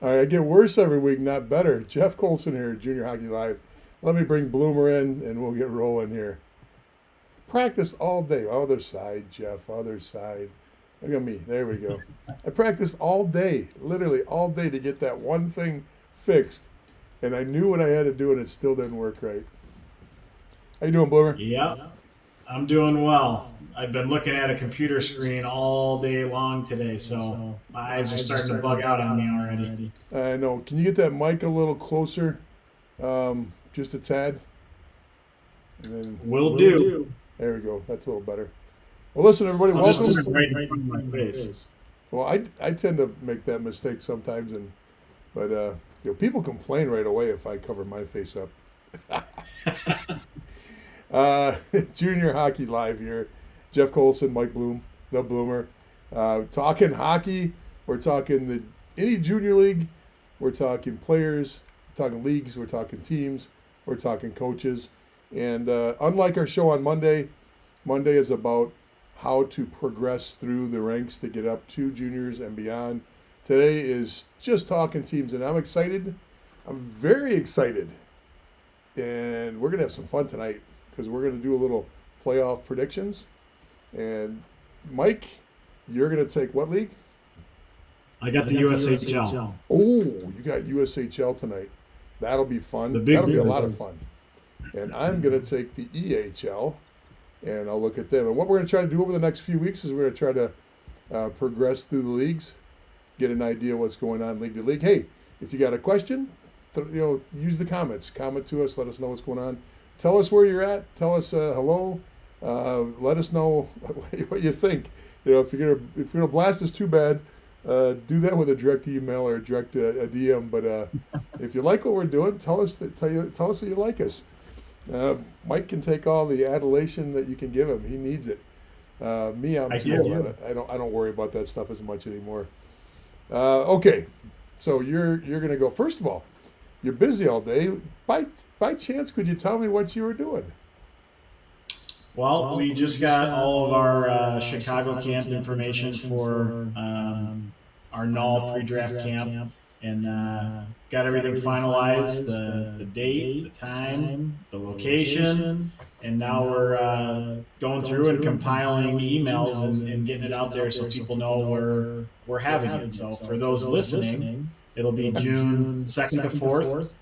All right, I get worse every week, not better. Jeff Colson here, Junior Hockey Live. Let me bring Bloomer in, and we'll get rolling here. Practice all day. Other side, Jeff. Other side. Look at me. There we go. I practiced all day, literally all day, to get that one thing fixed, and I knew what I had to do, and it still didn't work right. How you doing, Bloomer? Yep, I'm doing well. I've been looking at a computer screen all day long today, so my eyes are starting to bug out on me already. I know. Can you get that mic a little closer, just a tad, and then Will do. there we go. That's a little better. Well, listen, everybody, I'll just put welcome. it right in front of my face. Well, I tend to make that mistake sometimes, but people complain right away if I cover my face up. uh, Junior Hockey Live here. Jeff Colson, Mike Bloom, the Bloomer. Talking hockey. We're talking any junior league. We're talking players. We're talking leagues. We're talking teams. We're talking coaches. And unlike our show on Monday, Monday is about how to progress through the ranks to get up to juniors and beyond. Today is just talking teams, and I'm excited. I'm very excited. And we're going to have some fun tonight because we're going to do a little playoff predictions. And Mike, you're going to take what league? I got the USHL. Oh, you got USHL tonight. That'll be fun. That'll be a lot of fun. And I'm going to take the EHL, and I'll look at them. And what we're going to try to do over the next few weeks is we're going to try to progress through the leagues, get an idea what's going on league to league. Hey, if you got a question, use the comments. Comment to us. Let us know what's going on. Tell us where you're at. Tell us hello. Let us know what you think. If you're gonna blast us too bad, do that with a direct email or a direct a DM. But if you like what we're doing, tell us that you like us. Mike can take all the adulation that you can give him. He needs it. I'm too. I don't worry about that stuff as much anymore. Okay, so you're gonna go. First of all, you're busy all day. By chance, could you tell me what you were doing? Well, we just got all of our Chicago camp information for our null pre-draft camp, and got everything finalized, the date, the time, the location, and now we're going through and compiling emails and getting it out there so people know where we're having it. So for those listening, it'll be June 2nd to 4th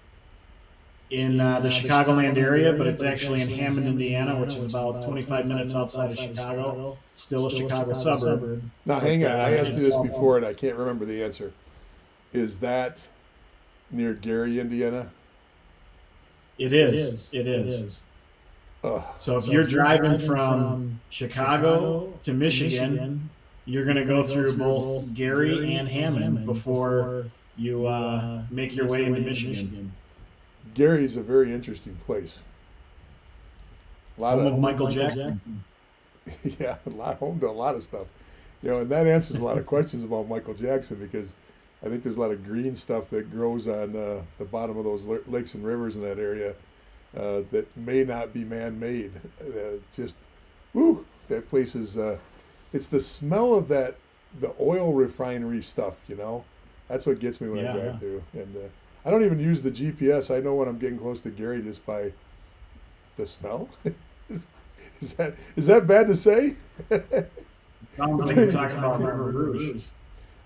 in the Chicagoland area, but it's actually in Hammond, Indiana, which is about 25 minutes outside of Chicago. Still a Chicago suburb. Now, hang on. I asked you this before, and I can't remember the answer. Is that near Gary, Indiana? It is. So if you're driving from Chicago to Michigan, you're going to go through both Gary and Hammond before you make your way into Michigan. Gary's a very interesting place. Home of Michael Jackson. Yeah, home to a lot of stuff. And that answers a lot of questions about Michael Jackson because I think there's a lot of green stuff that grows on the bottom of those lakes and rivers in that area that may not be man-made. That place is. It's the smell of the oil refinery stuff. That's what gets me when I drive through. And I don't even use the GPS. I know when I'm getting close to Gary just by the smell. Is that bad to say? Sounds like you're talking about River Rouge.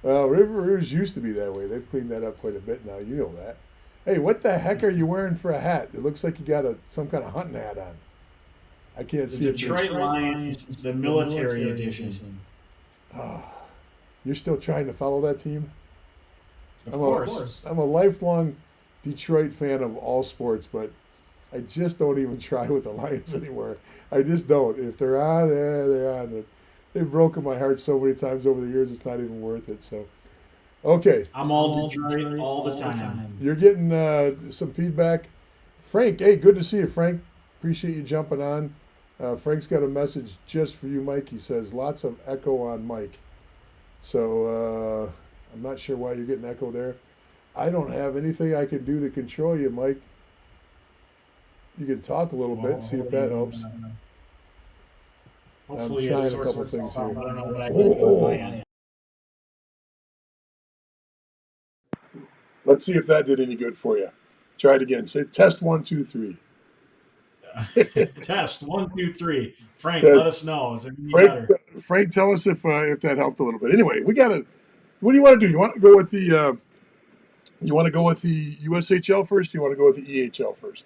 Well, River Rouge used to be that way. They've cleaned that up quite a bit now. You know that. Hey, what the heck are you wearing for a hat? It looks like you got some kind of hunting hat on. I can't see it. Detroit Lions, the military edition. Oh, you're still trying to follow that team? Of course. I'm a lifelong Detroit fan of all sports, but I just don't even try with the Lions anymore. I just don't. If they're on, they're on. They've broken my heart so many times over the years, it's not even worth it. So, okay. I'm all Detroit all the time. You're getting some feedback. Frank, hey, good to see you, Frank. Appreciate you jumping on. Frank's got a message just for you, Mike. He says, lots of echo on Mike. So, I'm not sure why you're getting echo there. I don't have anything I can do to control you, Mike. You can talk a little bit, see if that helps. Hopefully I'm trying a couple things here. I don't know what I can do on my end. Let's see if that did any good for you. Try it again. Say test 1, 2, 3. Test 1, 2, 3. Frank, let us know. Is it any better? Frank, tell us if that helped a little bit. Anyway, we got to. What do you want to do? You want to go with the? You want to go with the USHL first? Or you want to go with the EHL first?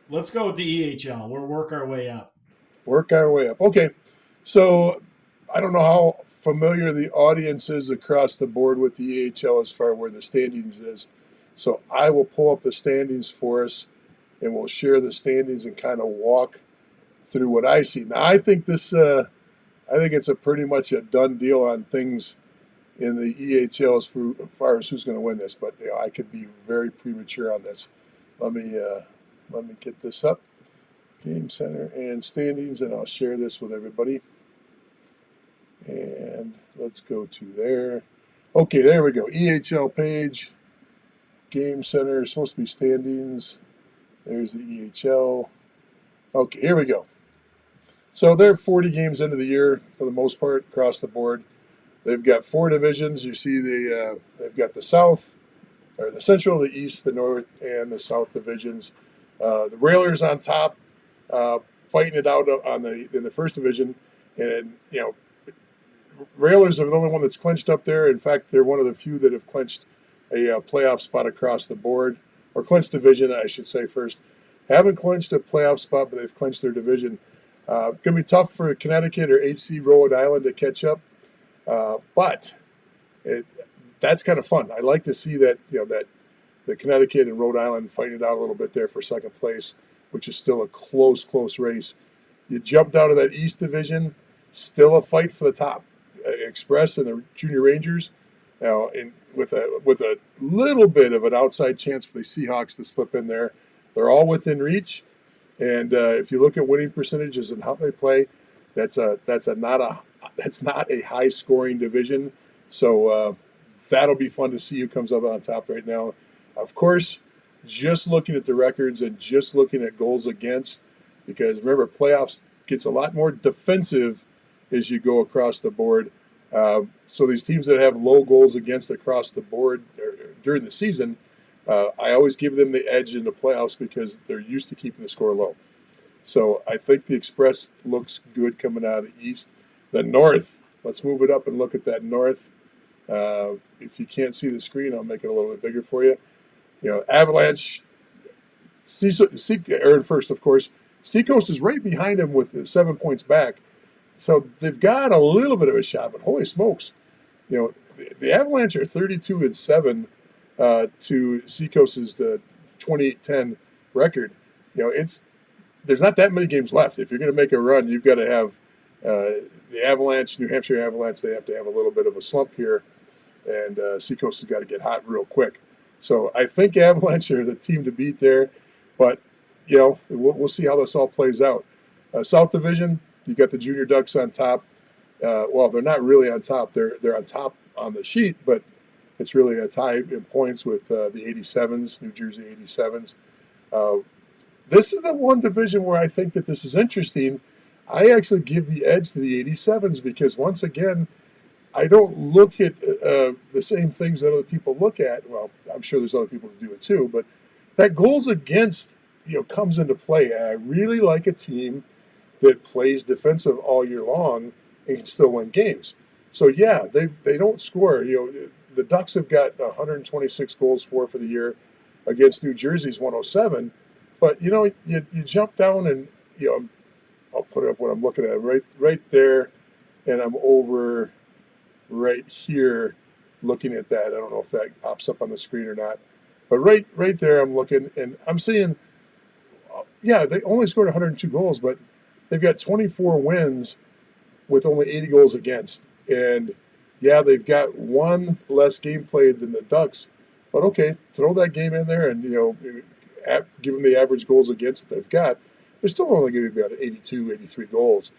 Let's go with the EHL. We'll work our way up. Work our way up. Okay. So I don't know how familiar the audience is across the board with the EHL as far where the standings is. So I will pull up the standings for us, and we'll share the standings and kind of walk through what I see. Now I think this. I think it's a pretty much a done deal on things in the EHL as far as who's going to win this. But I could be very premature on this. Let me get this up. Game Center and standings, and I'll share this with everybody. And let's go to there. Okay, there we go. EHL page. Game Center is supposed to be standings. There's the EHL. Okay, here we go. So they're 40 games into the year for the most part across the board. They've got 4 divisions. You see they've got the South, or the Central, the East, the North, and the South divisions. The Railers on top, fighting it out in the first division, and Railers are the only one that's clinched up there. In fact, they're one of the few that have clinched a playoff spot across the board, or clinched division, I should say first. Haven't clinched a playoff spot, but they've clinched their division. Going to be tough for Connecticut or HC Rhode Island to catch up, but that's kind of fun. I like to see that that the Connecticut and Rhode Island fighting it out a little bit there for second place, which is still a close race. You jumped out of that East Division, still a fight for the top. Express and the Junior Rangers, and with a little bit of an outside chance for the Seahawks to slip in there. They're all within reach, and if you look at winning percentages and how they play, that's not a high scoring division. So that'll be fun to see who comes up on top right now. Of course, just looking at the records and just looking at goals against, because remember, playoffs gets a lot more defensive as you go across the board. So these teams that have low goals against across the board during the season, I always give them the edge in the playoffs because they're used to keeping the score low. So I think the Express looks good coming out of the East. The North, let's move it up and look at that North. If you can't see the screen, I'll make it a little bit bigger for you. Avalanche, are in first, of course. Seacoast is right behind them with 7 points back. So they've got a little bit of a shot, but holy smokes. The Avalanche are 32-7 to Seacoast's 28-10 record. There's not that many games left. If you're going to make a run, you've got to have the Avalanche, New Hampshire Avalanche, they have to have a little bit of a slump here, and Seacoast has got to get hot real quick. So I think Avalanche are the team to beat there, but we'll see how this all plays out. South Division, you got the Junior Ducks on top. Well, they're not really on top. They're on top on the sheet, but it's really a tie in points with the 87s, New Jersey 87s. This is the one division where I think that this is interesting. I actually give the edge to the 87s because, once again, I don't look at the same things that other people look at. Well, I'm sure there's other people who do it too, but that goals against comes into play. And I really like a team that plays defensive all year long and can still win games. So yeah, they don't score. The Ducks have got 126 goals for the year against New Jersey's 107. But you jump down and I'll put it up what I'm looking at right there, and I'm over right here looking at that. I don't know if that pops up on the screen or not, but right there I'm looking and I'm seeing, they only scored 102 goals, but they've got 24 wins with only 80 goals against. And they've got one less game played than the Ducks, but okay, throw that game in there and give them the average goals against that they've got. They're still only going to be about 82, 83 goals.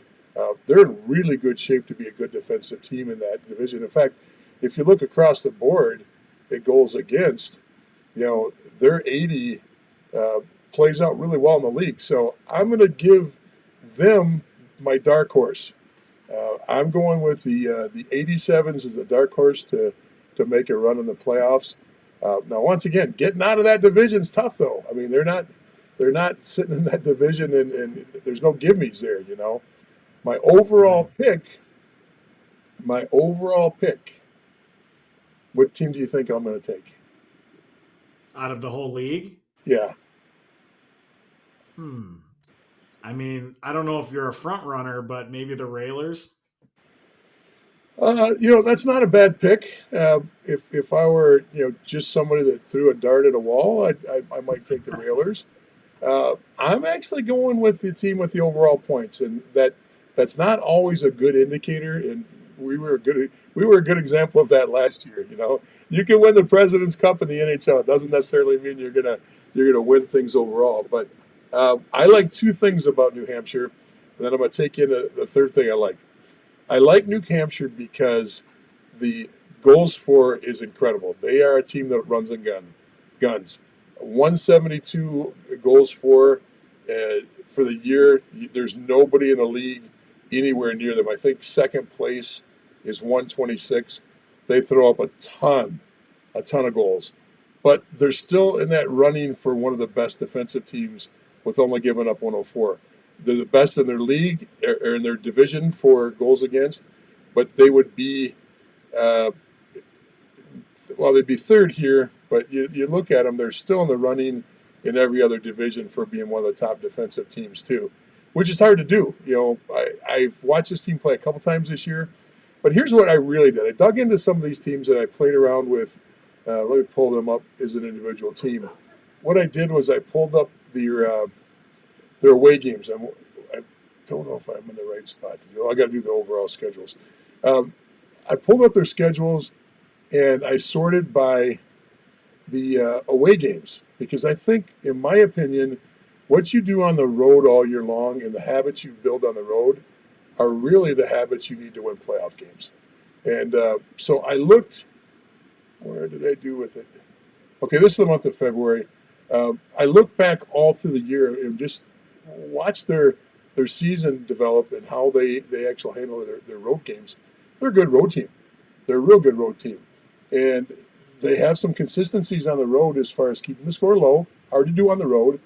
They're in really good shape to be a good defensive team in that division. In fact, if you look across the board at goals against, their 80 plays out really well in the league. So I'm going to give them my dark horse. I'm going with the 87s as a dark horse to make a run in the playoffs. Now, once again, getting out of that division is tough, though. I mean, they're not sitting in that division, and there's no gimmies there. My overall pick, my overall pick. What team do you think I'm going to take? Out of the whole league? Yeah. I mean, I don't know if you're a front runner, but maybe the Railers. That's not a bad pick. If I were, just somebody that threw a dart at a wall, I might take the Railers. I'm actually going with the team with the overall points, and that's not always a good indicator. And we were a good example of that last year. You can win the President's Cup in the NHL. It doesn't necessarily mean you're gonna win things overall. But I like two things about New Hampshire, and then I'm gonna take in the third thing I like. I like New Hampshire because the goals for is incredible. They are a team that runs and guns. 172 goals for the year. There's nobody in the league anywhere near them. I think second place is 126. They throw up a ton of goals, but they're still in that running for one of the best defensive teams with only giving up 104. They're the best in their league or in their division for goals against, but they would be, they'd be third here. But you look at them; they're still in the running in every other division for being one of the top defensive teams too, which is hard to do. I've watched this team play a couple times this year, but here's what I really did: I dug into some of these teams and I played around with. Let me pull them up as an individual team. What I did was I pulled up their away games. I don't know if I'm in the right spot to do. I got to do the overall schedules. I pulled up their schedules and I sorted by the away games because I think, in my opinion, what you do on the road all year long and the habits you've built on the road are really the habits you need to win playoff games. And so I looked. Where did I do with it? Okay, this is the month of February. I looked back all through the year and just watch their season develop and how they actually handle their road games. They're a good road team. They're a real good road team. And they have some consistencies on the road as far as keeping the score low, hard to do on the road,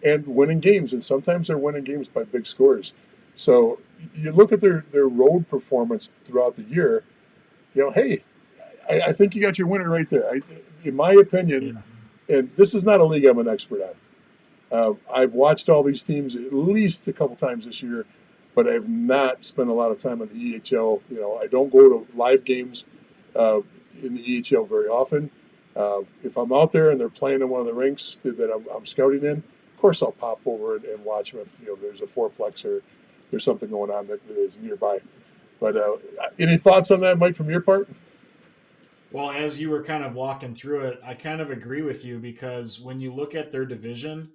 and winning games. And sometimes they're winning games by big scores. So you look at their road performance throughout the year, hey, I think you got your winner right there. In my opinion, and this is not a league I'm an expert on. I've watched all these teams at least a couple times this year, but I have not spent a lot of time on the EHL. I don't go to live games in the EHL very often. If I'm out there and they're playing in one of the rinks that I'm scouting in, of course I'll pop over and watch them if there's a fourplex or there's something going on that is nearby. But any thoughts on that, Mike, from your part? Well, as you were kind of walking through it, I kind of agree with you because when you look at their division,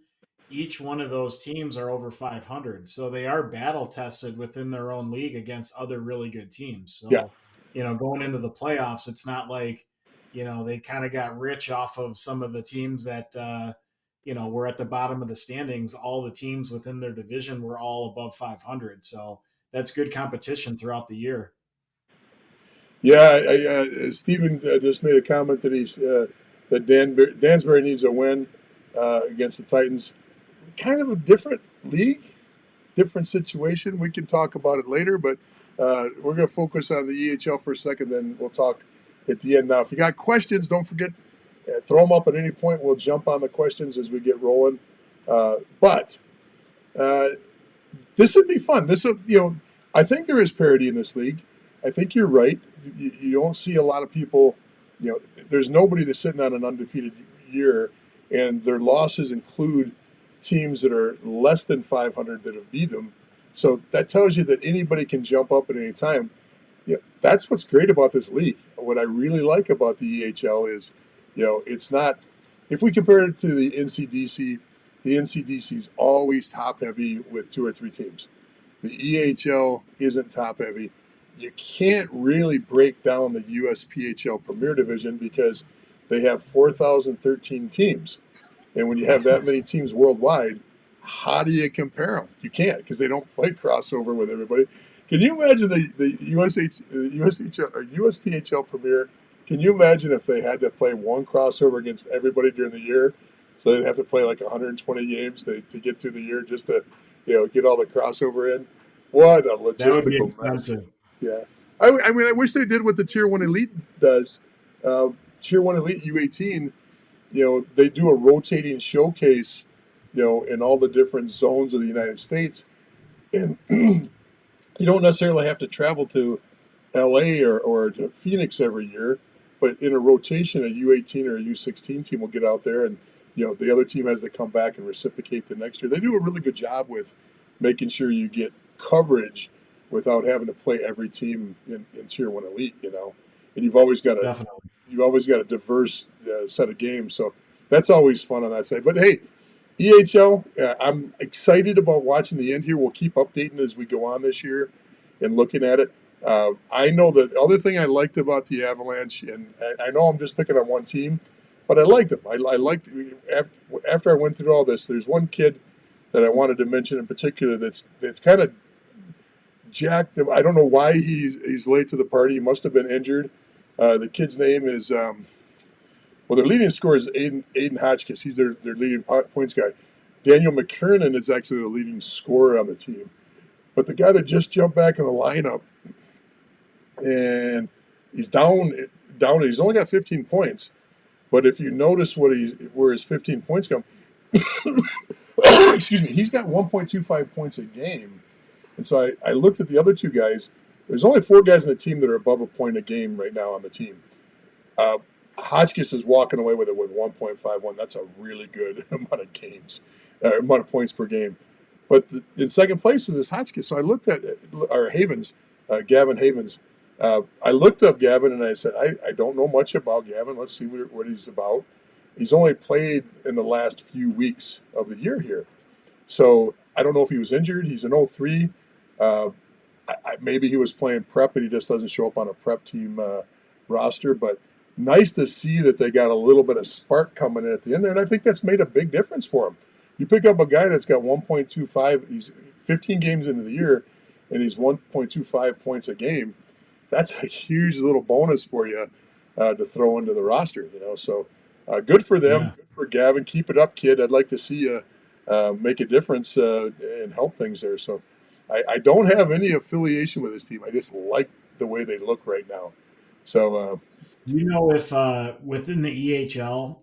each one of those teams are over 500. So they are battle tested within their own league against other really good teams. Yeah. So, going into the playoffs, it's not like, they kind of got rich off of some of the teams that, were at the bottom of the standings. All the teams within their division were all above 500. So that's good competition throughout the year. Yeah, Stephen just made a comment that that Dansbury needs a win against the Titans. Kind of a different league, different situation. We can talk about it later, but we're going to focus on the EHL for a second, then we'll talk at the end. Now, if you got questions, don't forget, throw them up at any point. We'll jump on the questions as we get rolling. But this would be fun. I think there is parity in this league. I think you're right. You don't see a lot of people, there's nobody that's sitting on an undefeated year, and their losses include teams that are less than 500 that have beat them. So that tells you that anybody can jump up at any time. That's what's great about this league. What I really like about the EHL is, it's not, if we compare it to the NCDC is always top heavy with two or three teams. The EHL isn't top heavy. You can't really break down the USPHL Premier Division because they have 4,013 teams. And when you have that many teams worldwide, how do you compare them? You can't because they don't play crossover with everybody. Can you imagine the USHL or USPHL Premier Can you imagine if they had to play one crossover against everybody during the year? So they'd have to play like 120 games to get through the year just to, get all the crossover in. What a That would be logistical mess. expensive. Yeah. I mean, I wish they did what the Tier 1 Elite does. Tier 1 Elite U18, they do a rotating showcase, in all the different zones of the United States. And you don't necessarily have to travel to LA or to Phoenix every year, but in a rotation, a U18 or a U16 team will get out there, and the other team has to come back and reciprocate the next year. They do a really good job with making sure you get coverage without having to play every team in Tier 1 Elite. And Definitely. you've always got a diverse set of games, so that's always fun on that side. But hey, EHL, I'm excited about watching the end here. We'll keep updating as we go on this year and looking at it. I know the other thing I liked about the Avalanche, and I know I'm just picking on one team, but I liked them. I liked after I went through all this. There's one kid that I wanted to mention in particular that's kind of jacked. I don't know why he's late to the party. He must have been injured. The kid's name is their leading scorer is Aiden Hotchkiss. He's their leading points guy. Daniel McKernan is actually the leading scorer on the team. But the guy that just jumped back in the lineup, and he's down. He's only got 15 points. But if you notice where his 15 points come, excuse me, he's got 1.25 points a game. And so I looked at the other two guys. There's only 4 guys in the team that are above a point a game right now on the team. Hotchkiss is walking away with it with 1.51. That's a really good amount of games, amount of points per game. But in second place is this Hotchkiss. So I looked at Gavin Havens. I looked up Gavin and I said, I don't know much about Gavin. Let's see what he's about. He's only played in the last few weeks of the year here. So I don't know if he was injured. He's an 03. Maybe he was playing prep and he just doesn't show up on a prep team roster. But nice to see that they got a little bit of spark coming in at the end there. And I think that's made a big difference for him. You pick up a guy that's got 1.25, he's 15 games into the year, and he's 1.25 points a game. That's a huge little bonus for you to throw into the roster, So good for them, good for Gavin. Keep it up, kid. I'd like to see you make a difference and help things there. So I don't have any affiliation with this team. I just like the way they look right now. So, If within the EHL,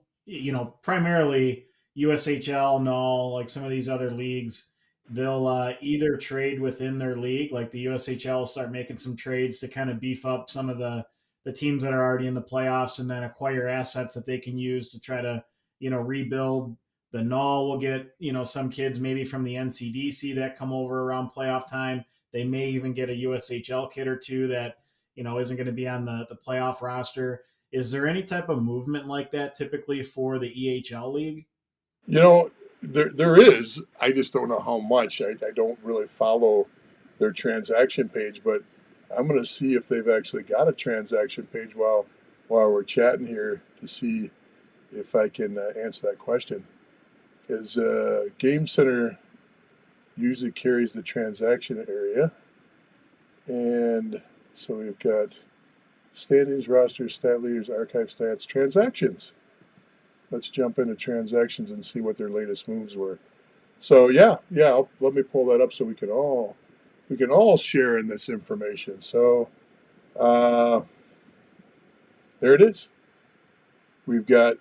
primarily USHL, NOL, like some of these other leagues, they'll either trade within their league, like the USHL will start making some trades to kind of beef up some of the teams that are already in the playoffs and then acquire assets that they can use to try to, rebuild. The NOL will get, some kids maybe from the NCDC that come over around playoff time. They may even get a USHL kid or two that, isn't going to be on the playoff roster. Is there any type of movement like that typically for the EHL league? There is. I just don't know how much. I don't really follow their transaction page, but I'm going to see if they've actually got a transaction page while we're chatting here to see if I can answer that question. Because Game Center usually carries the transaction area. And so we've got standings, rosters, stat leaders, archive stats, transactions. Let's jump into transactions and see what their latest moves were. So let me pull that up so we can all share in this information. So there it is. We've got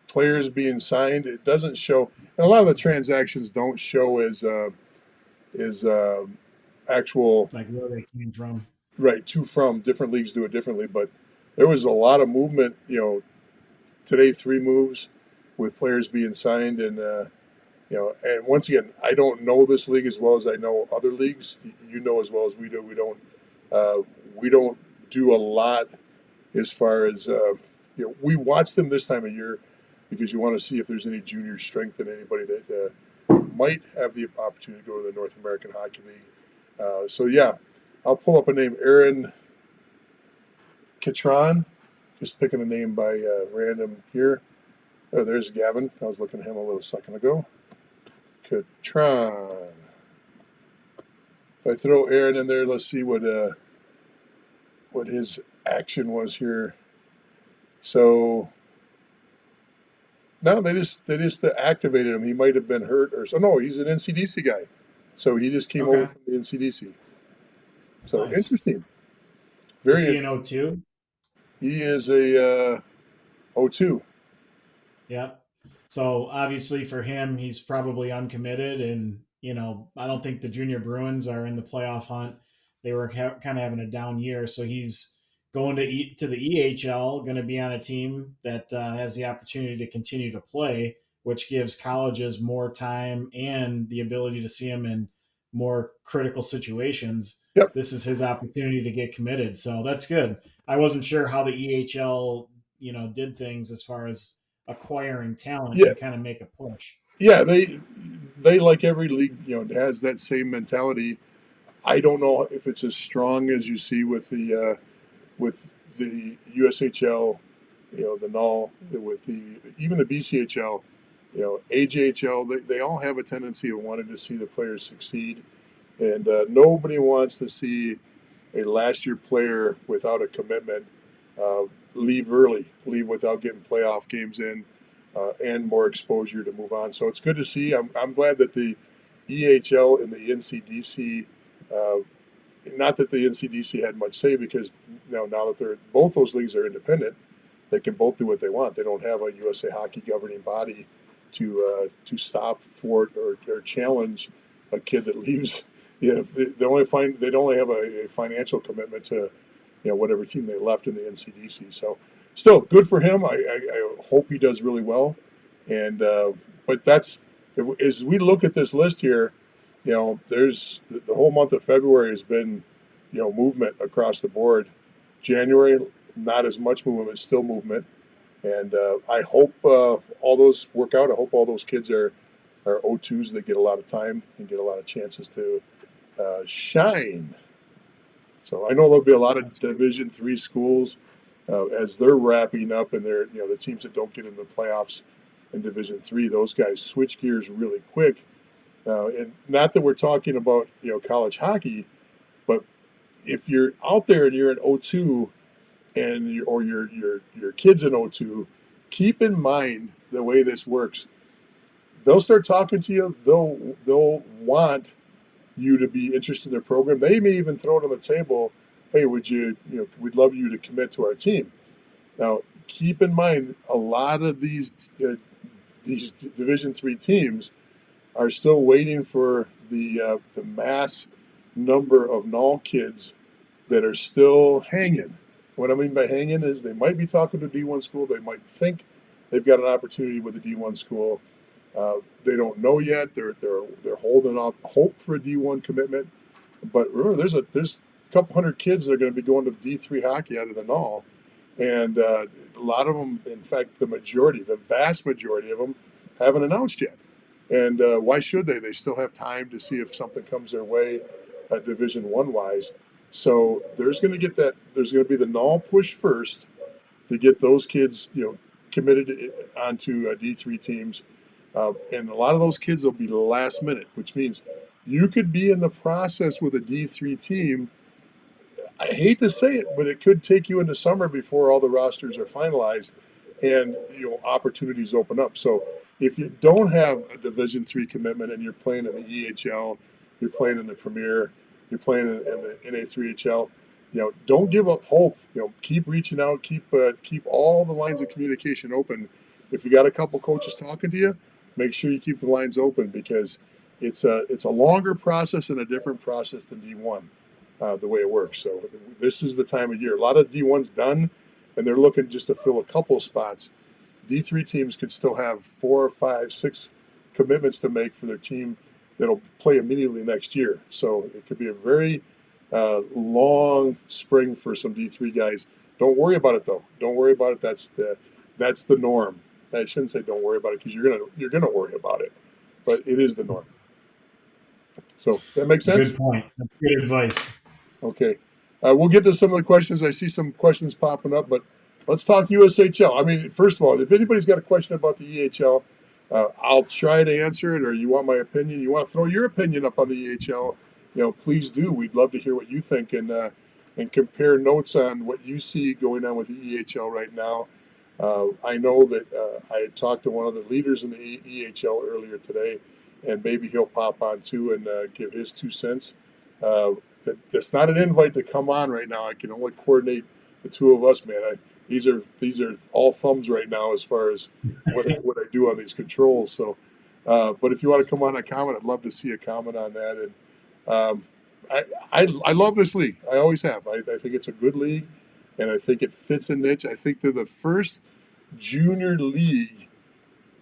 players being signed. It doesn't show, and a lot of the transactions don't show as actual, like where they came from. Right, to from. Different leagues do it differently, but there was a lot of movement. Today 3 moves with players being signed, and and once again, I don't know this league as well as I know other leagues. As well as we do. We don't do a lot as far as we watch them this time of year because you want to see if there's any junior strength in anybody that might have the opportunity to go to the North American Hockey League. I'll pull up a name, Aaron Catron. Just picking a name by random here. Oh, there's Gavin. I was looking at him a little second ago. Catron. If I throw Aaron in there, let's see what his action was here. So no, they just activated him. He might have been hurt or so. No, he's an NCDC guy, so he just came over Okay. from the NCDC. So Nice. interesting. Is he Very. an O2? He is a O2. Yeah. So obviously for him, he's probably uncommitted, and I don't think the Junior Bruins are in the playoff hunt. They were kind of having a down year, so he's going to the EHL, going to be on a team that has the opportunity to continue to play, which gives colleges more time and the ability to see him in more critical situations. Yep. This is his opportunity to get committed, so that's good. I wasn't sure how the EHL, did things as far as acquiring talent Yeah. to kind of make a push. Yeah. They like every league, has that same mentality. I don't know if it's as strong as you see with the USHL, the NUL, with the even the BCHL, AJHL. They all have a tendency of wanting to see the players succeed, and nobody wants to see a last year player without a commitment leave early, leave without getting playoff games in, and more exposure to move on. So it's good to see. I'm glad that the EHL and the NCDC. Not that the NCDC had much say because now that they're both those leagues are independent, they can both do what they want. They don't have a USA Hockey governing body to stop, thwart, or challenge a kid that leaves. They only have a financial commitment to whatever team they left in the NCDC. So still good for him. I hope he does really well. And but as we look at this list here, there's the whole month of February has been, movement across the board. January, not as much movement, but still movement. And I hope all those work out. I hope all those kids are O2s that get a lot of time and get a lot of chances to shine. So I know there'll be a lot of Division III schools as they're wrapping up, and they're the teams that don't get in the playoffs in Division III. Those guys switch gears really quick. And not that we're talking about college hockey, but if you're out there and you're an O2 and your kid's an O2, keep in mind the way this works. They'll start talking to you. They'll want you to be interested in their program. They may even throw it on the table. Hey, we'd love you to commit to our team. Now, keep in mind a lot of these Division III teams are still waiting for the mass number of null kids that are still hanging. What I mean by hanging is they might be talking to a D1 school. They might think they've got an opportunity with a D1 school. They don't know yet. They're holding out hope for a D1 commitment. But remember, there's a couple hundred kids that are going to be going to D3 hockey out of the null, and a lot of them, in fact, the vast majority of them, haven't announced yet. And why should they? They still have time to see if something comes their way Division One wise. So there's going to be the null push first to get those kids, committed onto D3 teams. And a lot of those kids will be last minute, which means you could be in the process with a D3 team. I hate to say it, but it could take you into summer before all the rosters are finalized and opportunities open up. So if you don't have a Division III commitment and you're playing in the EHL, you're playing in the Premier, you're playing in the NA3HL, don't give up hope. Keep reaching out, keep all the lines of communication open. If you got a couple coaches talking to you, make sure you keep the lines open because it's a longer process and a different process than D1. The way it works. So this is the time of year. A lot of D1's done, and they're looking just to fill a couple of spots. D3 teams could still have 4, 5, 6 commitments to make for their team that'll play immediately next year. So it could be a very long spring for some D3 guys. Don't worry about it though. Don't worry about it. That's the norm. I shouldn't say don't worry about it because you're gonna worry about it, but it is the norm. So that makes sense. Good point. That's good advice. Okay. We'll get to some of the questions. I see some questions popping up, but let's talk USHL. I mean, first of all, if anybody's got a question about the EHL, I'll try to answer it, or you want my opinion, you want to throw your opinion up on the EHL, please do. We'd love to hear what you think and compare notes on what you see going on with the EHL right now. I know that I had talked to one of the leaders in the EHL earlier today, and maybe he'll pop on too and give his 2 cents. That's not an invite to come on right now. I can only coordinate the two of us, man. These are all thumbs right now as far as what I do on these controls. So, but if you want to come on and comment, I'd love to see a comment on that. And um, I love this league. I always have. I think it's a good league, and I think it fits a niche. I think they're the first junior league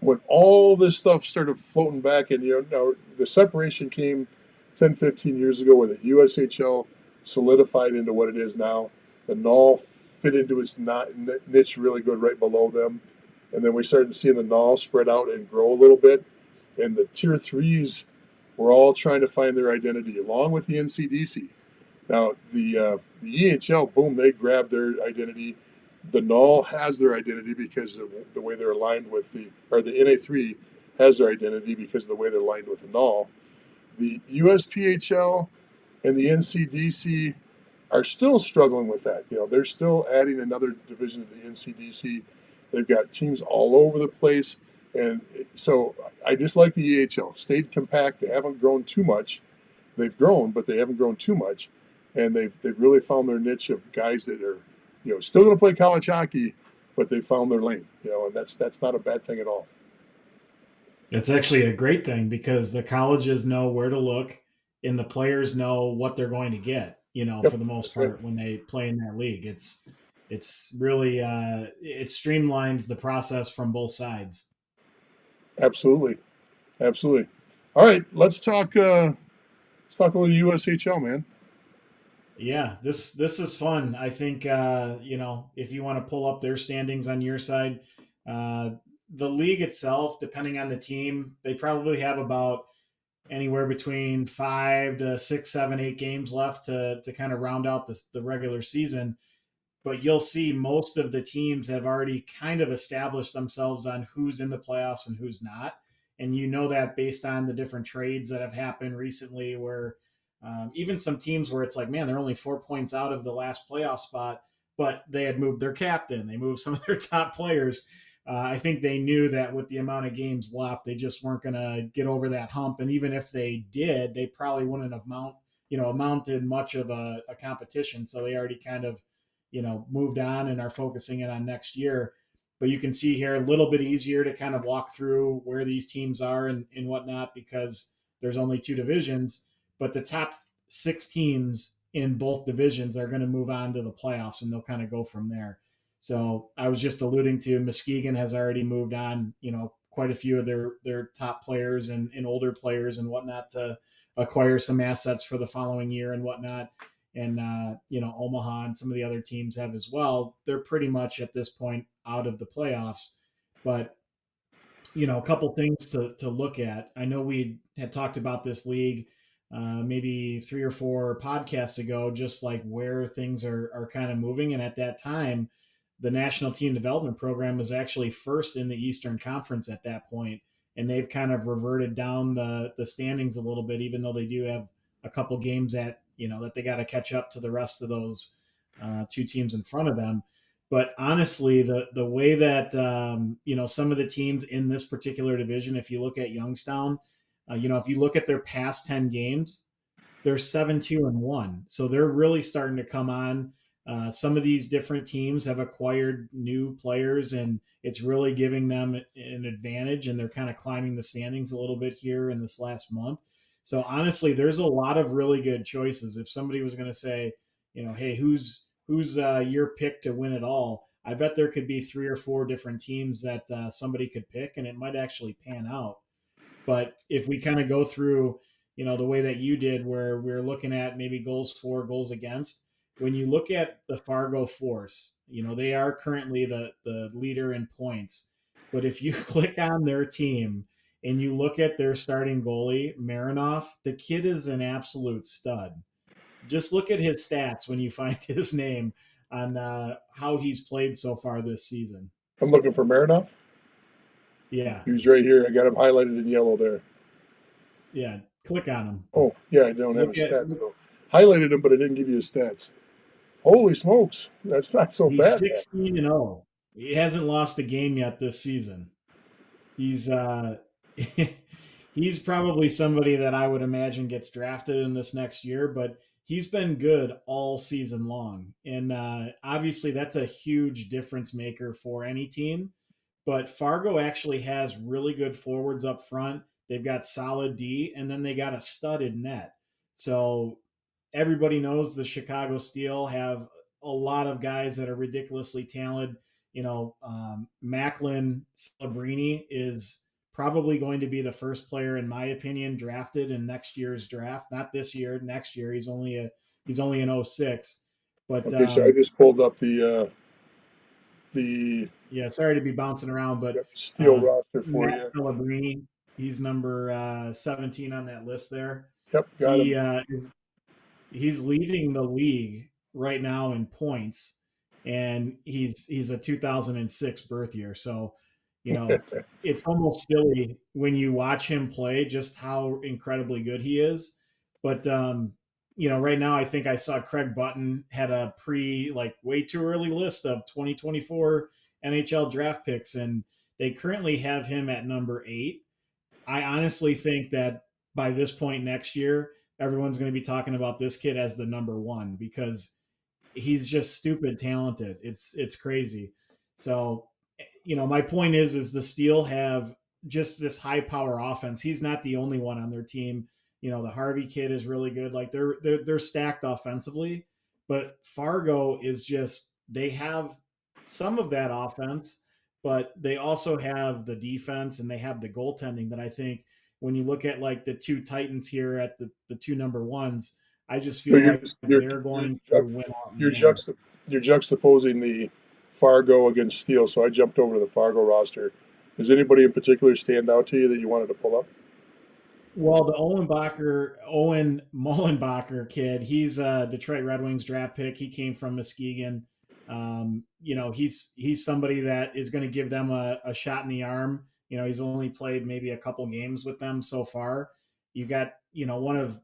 when all this stuff started floating back, and now the separation came 10, 15 years ago where the USHL solidified into what it is now. The NOL fit into its niche really good right below them. And then we started seeing the NOL spread out and grow a little bit. And the tier threes were all trying to find their identity along with the NCDC. Now, the EHL, boom, they grabbed their identity. The NOL has their identity because of the way they're aligned with or the NA3 has their identity because of the way they're aligned with the NOL. The USPHL and the NCDC are still struggling with that. They're still adding another division of the NCDC. They've got teams all over the place. And so I just like the EHL. Stayed compact. They haven't grown too much. They've grown, but they haven't grown too much. And they've really found their niche of guys that are, still going to play college hockey, but they found their lane, and that's not a bad thing at all. It's actually a great thing because the colleges know where to look and the players know what they're going to get, Yep, for the most right. part when they play in that league. It's really it streamlines the process from both sides. Absolutely. Absolutely. All right, let's talk a little USHL, man. Yeah, this is fun. I think if you want to pull up their standings on your side, uh, the league itself, depending on the team, they probably have about anywhere between 5 to 6, 7, 8 games left to kind of round out the regular season. But you'll see most of the teams have already kind of established themselves on who's in the playoffs and who's not. And you know that based on the different trades that have happened recently, where even some teams where it's like, man, they're only 4 points out of the last playoff spot, but they had moved their captain, they moved some of their top players. I think they knew that with the amount of games left, they just weren't going to get over that hump. And even if they did, they probably wouldn't have amounted much of a competition. So they already kind of moved on and are focusing in on next year. But you can see here a little bit easier to kind of walk through where these teams are and whatnot because there's only two divisions. But the top 6 teams in both divisions are going to move on to the playoffs and they'll kind of go from there. So I was just alluding to Muskegon has already moved on, quite a few of their top players and older players and whatnot to acquire some assets for the following year and whatnot. And Omaha and some of the other teams have as well. They're pretty much at this point out of the playoffs. But a couple things to look at. I know we had talked about this league maybe 3 or 4 podcasts ago, just like where things are kind of moving. And at that time, the National Team Development Program was actually first in the Eastern Conference at that point, and they've kind of reverted down the standings a little bit, even though they do have a couple games that they got to catch up to the rest of those 2 teams in front of them. But honestly, the way that some of the teams in this particular division, if you look at Youngstown, if you look at their past 10 games, they're 7-2-1. So they're really starting to come on. Some of these different teams have acquired new players, and it's really giving them an advantage. And they're kind of climbing the standings a little bit here in this last month. So honestly, there's a lot of really good choices. If somebody was going to say, hey, who's your pick to win it all? I bet there could be 3 or 4 different teams that somebody could pick, and it might actually pan out. But if we kind of go through, the way that you did, where we're looking at maybe goals for, goals against, when you look at the Fargo Force, they are currently the leader in points. But if you click on their team and you look at their starting goalie, Marinoff, the kid is an absolute stud. Just look at his stats when you find his name on how he's played so far this season. I'm looking for Marinoff. Yeah. He was right here. I got him highlighted in yellow there. Yeah. Click on him. Oh, yeah, I don't have his stats, though. Highlighted him, but I didn't give you his stats. Holy smokes. That's not so He's bad. 16-0. He hasn't lost a game yet this season. He's he's probably somebody that I would imagine gets drafted in this next year, but he's been good all season long. And obviously, that's a huge difference maker for any team. But Fargo actually has really good forwards up front. They've got solid D, and then they got a studded net. So everybody knows the Chicago Steel have a lot of guys that are ridiculously talented. Macklin Celebrini is probably going to be the first player, in my opinion, drafted in next year's draft. Not this year, next year. He's only an 06. But Okay, so I just pulled up the yeah, sorry to be bouncing around, but Steel uh, roster for Matt you. Celebrini, he's number 17 on that list there. Yep, got He him. he's leading the league right now in points, and he's a 2006 birth year. So, it's almost silly when you watch him play just how incredibly good he is. But right now I think I saw Craig Button had a way too early list of 2024 NHL draft picks, and they currently have him at number 8. I honestly think that by this point next year, everyone's going to be talking about this kid as the number 1 because he's just stupid talented. It's crazy. So, my point is the Steel have just this high power offense. He's not the only one on their team. The Harvey kid is really good. Like they're stacked offensively, but Fargo is just they have some of that offense, but they also have the defense and they have the goaltending that I think when you look at like the two Titans here at the two number ones, I just So feel like they're going to win out in you're the end. you're juxtaposing the Fargo against Steel. So I jumped over to the Fargo roster. Does anybody in particular stand out to you that you wanted to pull up? Well, the Owen Mullenbacher kid, he's a Detroit Red Wings draft pick. He came from Muskegon. He's somebody that is going to give them a shot in the arm. He's only played maybe a couple games with them so far. You got, one of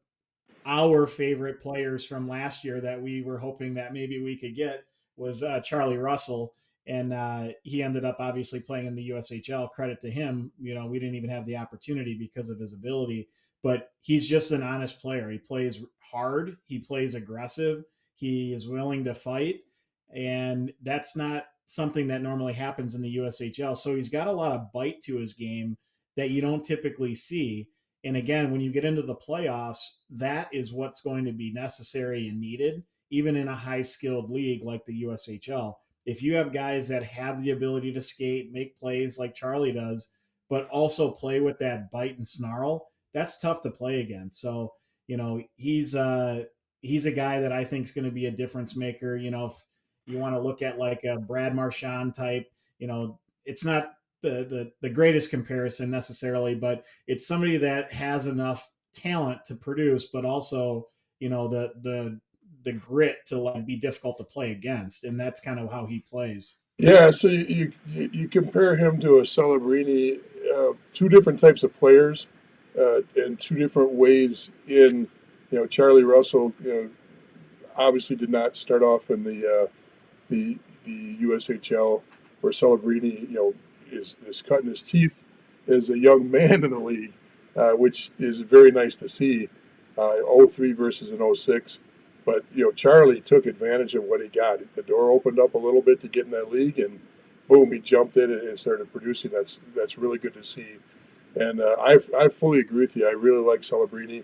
our favorite players from last year that we were hoping that maybe we could get was Charlie Russell. And he ended up obviously playing in the USHL. Credit to him. We didn't even have the opportunity because of his ability, but he's just an honest player. He plays hard. He plays aggressive. He is willing to fight. And that's not something that normally happens in the USHL. So he's got a lot of bite to his game that you don't typically see. And again, when you get into the playoffs, that is what's going to be necessary and needed, even in a high skilled league like the USHL. If you have guys that have the ability to skate, make plays like Charlie does, but also play with that bite and snarl, that's tough to play against. So, he's a guy that I think is going to be a difference maker. If you want to look at like a Brad Marchand type, it's not the greatest comparison necessarily, but it's somebody that has enough talent to produce, but also the grit to like be difficult to play against, and that's kind of how he plays. Yeah, so you compare him to a Celebrini, two different types of players, and two different ways in, Charlie Russell, obviously did not start off in the USHL, where Celebrini, is cutting his teeth as a young man in the league, which is very nice to see. 03 versus an 06. But Charlie took advantage of what he got. The door opened up a little bit to get in that league, and boom, he jumped in and started producing. That's really good to see. And I fully agree with you. I really like Celebrini,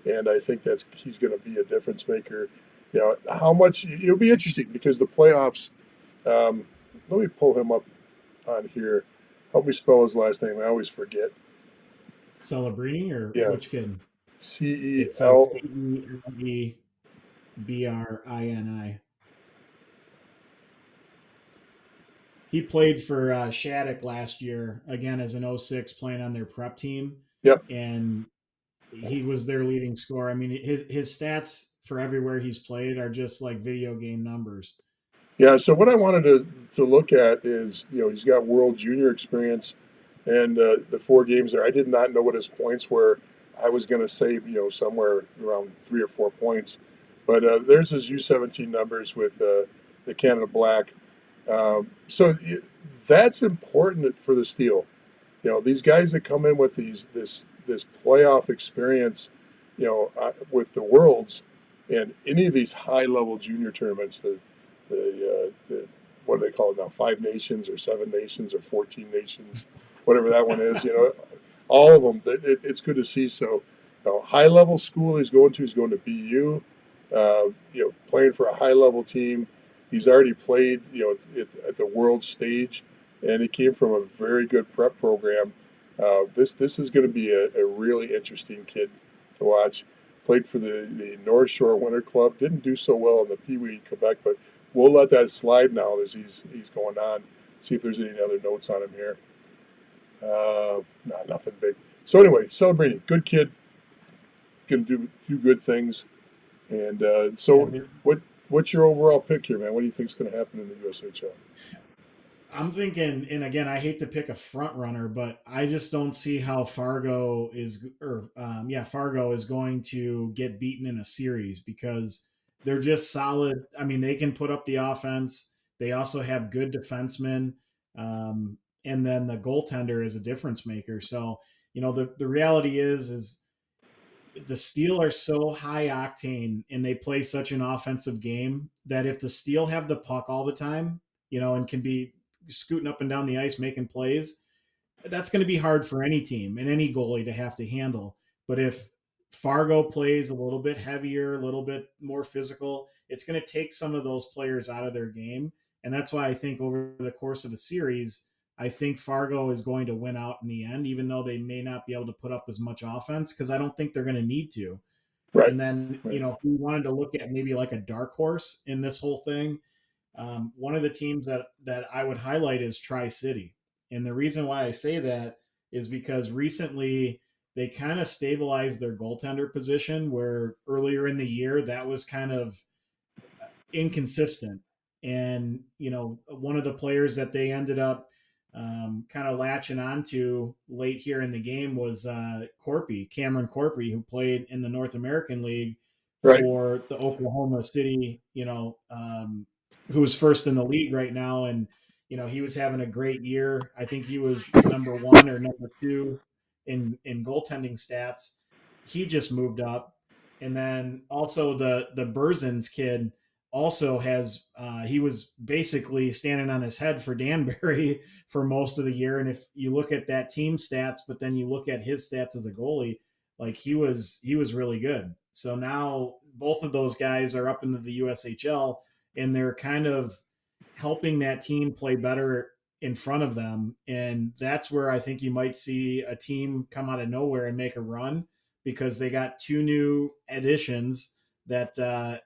and I think he's going to be a difference maker. How much it'll be interesting because the playoffs. Let me pull him up on here. Help me spell his last name. I always forget. Celebrini or Yeah, which kid? It's CEL. Celebrini. He played for Shattuck last year again as an 06 playing on their prep team, Yep. and he was their leading scorer. I mean, his stats for everywhere he's played are just like video game numbers. Yeah. So what I wanted to look at is he's got World Junior experience, and the 4 games there. I did not know what his points were. I was going to say somewhere around 3 or 4 points, but there's his U17 numbers with the Canada Black. So that's important for the Steel. These guys that come in with this playoff experience, with the Worlds and any of these high level junior tournaments, the what do they call it now? 5 nations or 7 nations or 14 nations, whatever that one is. All of them. It's good to see. So, high level school he's going to BU. Playing for a high level team. He's already played, at the world stage, and he came from a very good prep program. This is going to be a really interesting kid to watch. Played for the North Shore Winter Club. Didn't do so well in the Pee Wee Quebec, but we'll let that slide now as he's going on. See if there's any other notes on him here. Nothing big. So anyway, celebrating. Good kid. Going to do good things. And what's your overall pick here, man? What do you think is going to happen in the USHL? I'm thinking, and again, I hate to pick a front runner, but I just don't see how Fargo is going to get beaten in a series because they're just solid. I mean, they can put up the offense. They also have good defensemen, and then the goaltender is a difference maker. So, the reality is the Steel are so high octane and they play such an offensive game that if the Steel have the puck all the time, and can be scooting up and down the ice making plays, that's going to be hard for any team and any goalie to have to handle. But if Fargo plays a little bit heavier, a little bit more physical, it's going to take some of those players out of their game. And that's why I think over the course of the series, I think Fargo is going to win out in the end, even though they may not be able to put up as much offense because I don't think they're going to need to. Right. And then, Right. If we wanted to look at maybe like a dark horse in this whole thing, one of the teams that I would highlight is Tri-City. And the reason why I say that is because recently they kind of stabilized their goaltender position where earlier in the year that was kind of inconsistent. And, one of the players that they ended up kind of latching onto late here in the game was Cameron Corpy, who played in the North American League Right. for the Oklahoma City, who is first in the league right now. And, he was having a great year. I think he was number one or number two in goaltending stats. He just moved up. And then also the Burzins kid also has he was basically standing on his head for Danbury for most of the year. And if you look at that team stats, but then you look at his stats as a goalie, like he was really good. So now both of those guys are up into the USHL and they're kind of helping that team play better in front of them. And that's where I think you might see a team come out of nowhere and make a run because they got two new additions that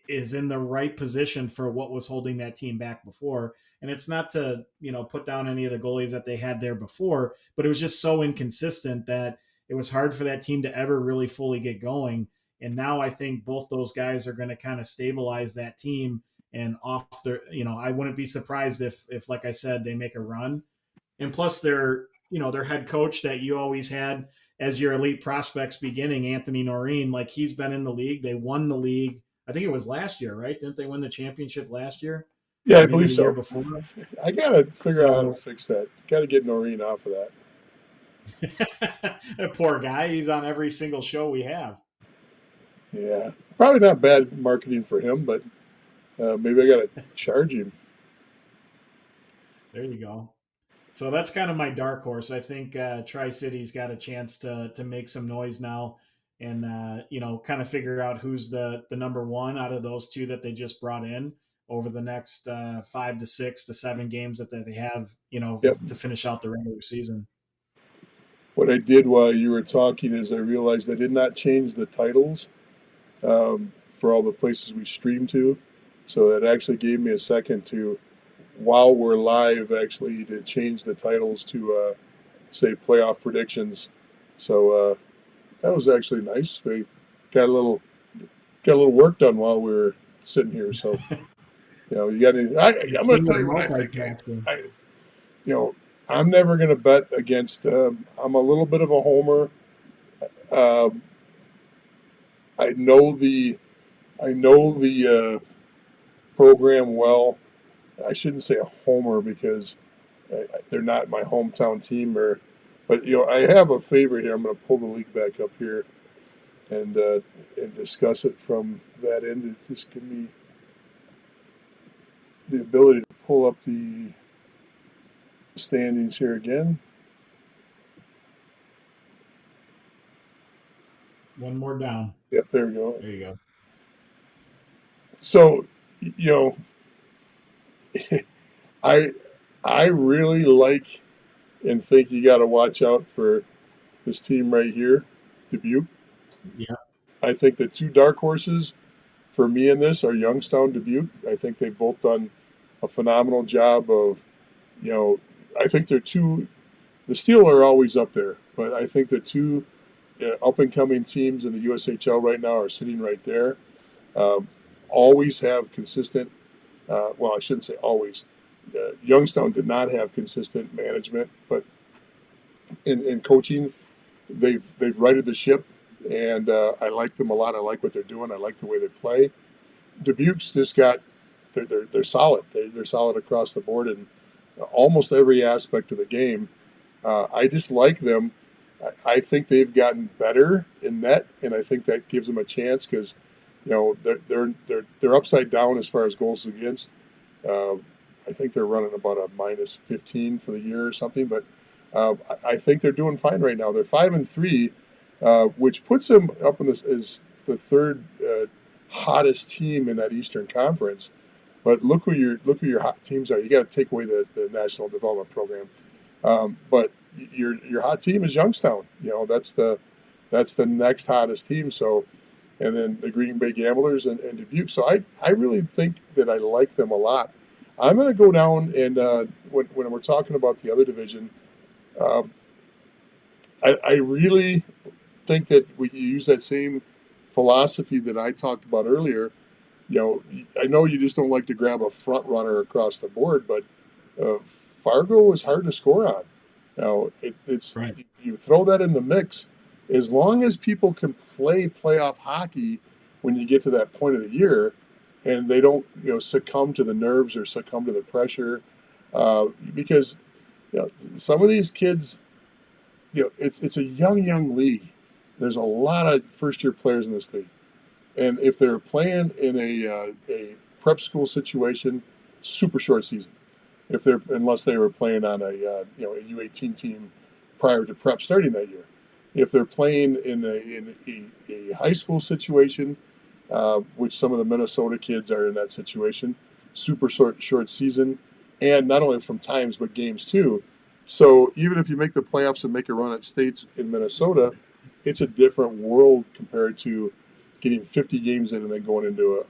is in the right position for what was holding that team back before. And it's not to, put down any of the goalies that they had there before, but it was just so inconsistent that it was hard for that team to ever really fully get going. And now I think both those guys are going to kind of stabilize that team and off their, I wouldn't be surprised if, like I said, they make a run. And plus their head coach that you always had as your elite prospects beginning, Anthony Noreen, like he's been in the league. They won the league. I think it was last year, right? Didn't they win the championship last year? Yeah, Or I maybe believe the year so. before. I gotta figure out how to fix that. Gotta get Noreen off of that. Poor guy. He's on every single show we have. Yeah, probably not bad marketing for him, but maybe I gotta charge him. There you go. So that's kind of my dark horse. I think Tri City's got a chance to make some noise now, and kind of figure out who's the number one out of those two that they just brought in over the next 5 to 6 to 7 games that they have, Yep. to finish out the regular season. What I did while you were talking is I realized I did not change the titles for all the places we stream to, so that actually gave me a second to, while we're live, actually to change the titles to say playoff predictions. So that was actually nice. We got a little work done while we were sitting here. So you got any? I'm going to tell you what I think. I'm never going to bet against. I'm a little bit of a homer. I know the program well. I shouldn't say a homer because they're not my hometown team, but I have a favorite here. I'm going to pull the league back up here and uh, and discuss it from that end. Just give me the ability to pull up the standings here again. One more down. Yep, there we go. There you go. So, you know, I I really like and think you got to watch out for this team right here, Dubuque. Yeah. I think the two dark horses for me in this are Youngstown, Dubuque. I think they've both done a phenomenal job of, you know, I think they're two. The Steel are always up there, but I think the two up and coming teams in the USHL right now are sitting right there. Um, always have consistent. Well, I shouldn't say always. Youngstown did not have consistent management, but in coaching, they've righted the ship, and I like them a lot. I like what they're doing. I like the way they play. Dubuque's just got they're solid. They're solid across the board in almost every aspect of the game. I just like them. I think they've gotten better in net, and I think that gives them a chance because they're upside down as far as goals against. Uh, I think they're running about a minus 15 for the year or something, but I think they're doing fine right now. They're 5-3, which puts them up in this as the third hottest team in that Eastern Conference. But look who your hot teams are. You got to take away the National Development Program. But your hot team is Youngstown. That's the next hottest team. So, and then the Green Bay Gamblers and Dubuque. So I really think that I like them a lot. I'm going to go down and when we're talking about the other division, um, I really think that we use that same philosophy that I talked about earlier. I know you just don't like to grab a front runner across the board, but Fargo is hard to score on. It's Right. you throw that in the mix, as long as people can play playoff hockey when you get to that point of the year, and they don't succumb to the nerves or succumb to the pressure, because some of these kids, it's a young league. There's a lot of first year players in this league. And if they're playing in a prep school situation, super short season. If they're unless they were playing on a U18 team prior to prep starting that year. If they're playing in a high school situation, which some of the Minnesota kids are in that situation, super short season, and not only from times but games too. So even if you make the playoffs and make a run at states in Minnesota, it's a different world compared to getting 50 games in and then going into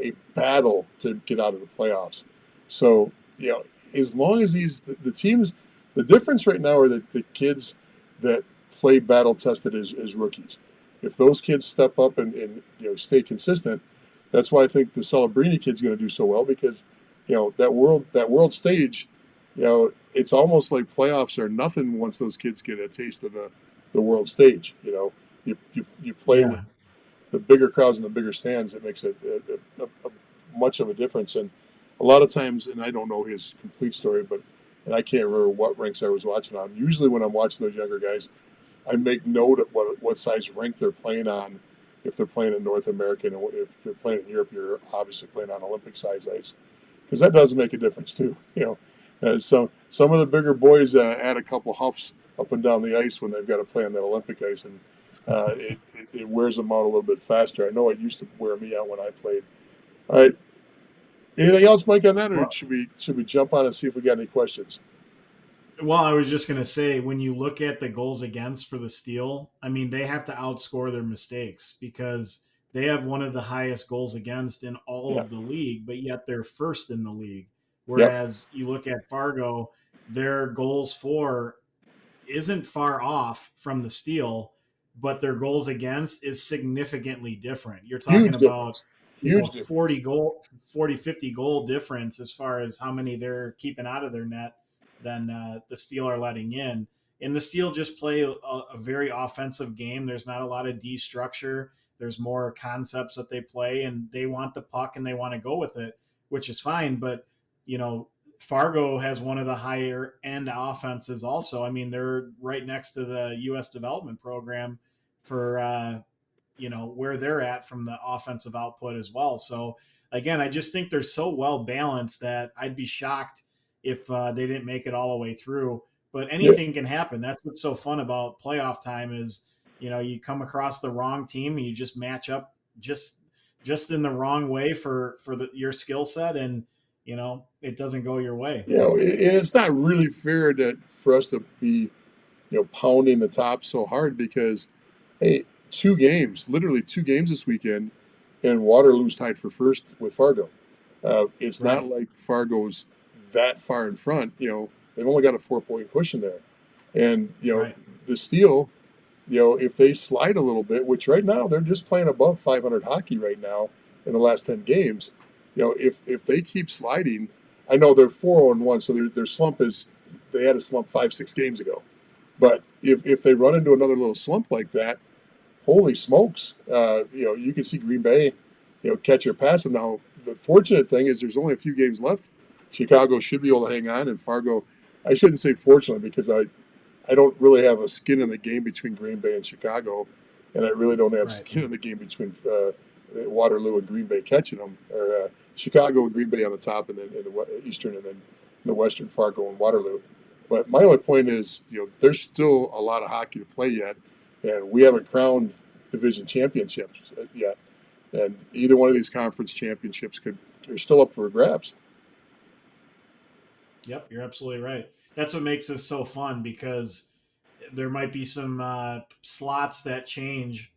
a battle to get out of the playoffs. So, as long as the teams, the difference right now are that the kids that play battle tested as rookies. If those kids step up and stay consistent, that's why I think the Celebrini kid's going to do so well because, that world stage, it's almost like playoffs are nothing once those kids get a taste of the world stage. You play Yeah. with the bigger crowds and the bigger stands. It makes a much of a difference. And a lot of times, and I don't know his complete story, and I can't remember what ranks I was watching on. Usually, when I'm watching those younger guys, I make note of what size rink they're playing on. If they're playing in North America, and if they're playing in Europe, you're obviously playing on Olympic size ice because that does make a difference too. So some of the bigger boys add a couple huffs up and down the ice when they've got to play on that Olympic ice, and it wears them out a little bit faster. I know it used to wear me out when I played. All right, anything else, Mike, on that, or Well, should we jump on and see if we got any questions? well, I was just going to say, when you look at the goals against for the Steel, I mean, they have to outscore their mistakes because they have one of the highest goals against in all Yeah. of the league, but yet they're first in the league. Yep. Whereas you look at Fargo, their goals for isn't far off from the Steel, but their goals against is significantly different. You're talking Huge about, difference. Huge difference. 50 goal difference as far as how many they're keeping out of their net than the Steel are letting in. And the Steel just play a very offensive game. There's not a lot of D structure. There's more concepts that they play, and they want the puck and they want to go with it, which is fine. But Fargo has one of the higher end offenses also. I mean, they're right next to the U.S. development program for, where they're at from the offensive output as well. So again, I just think they're so well balanced that I'd be shocked if they didn't make it all the way through. But anything can happen. That's what's so fun about playoff time is, you come across the wrong team and you just match up just in the wrong way for your skill set, and it doesn't go your way. And it's not really fair for us to be, pounding the top so hard because, hey, literally two games this weekend, and Waterloo's tied for first with Fargo. It's Right. not like Fargo's that far in front. They've only got a 4-point cushion there, and Right. the Steel, if they slide a little bit, which right now they're just playing above 500 hockey right now in the last 10 games. If they keep sliding, I know they're 4-1, so their slump is they had a slump 5-6 games ago. But if they run into another little slump like that, holy smokes, you can see Green Bay, catch or pass them. Now, the fortunate thing is there's only a few games left. Chicago should be able to hang on, and Fargo, I shouldn't say fortunately because I don't really have a skin in the game between Green Bay and Chicago, and I really don't have skin in the game between Waterloo and Green Bay catching them, or Chicago and Green Bay on the top, and then in the Eastern, and then in the Western, Fargo and Waterloo. But my only point is, there's still a lot of hockey to play yet, and we haven't crowned division championships yet. And either one of these conference championships are still up for grabs. Yep, you're absolutely right. That's what makes this so fun because there might be some slots that change,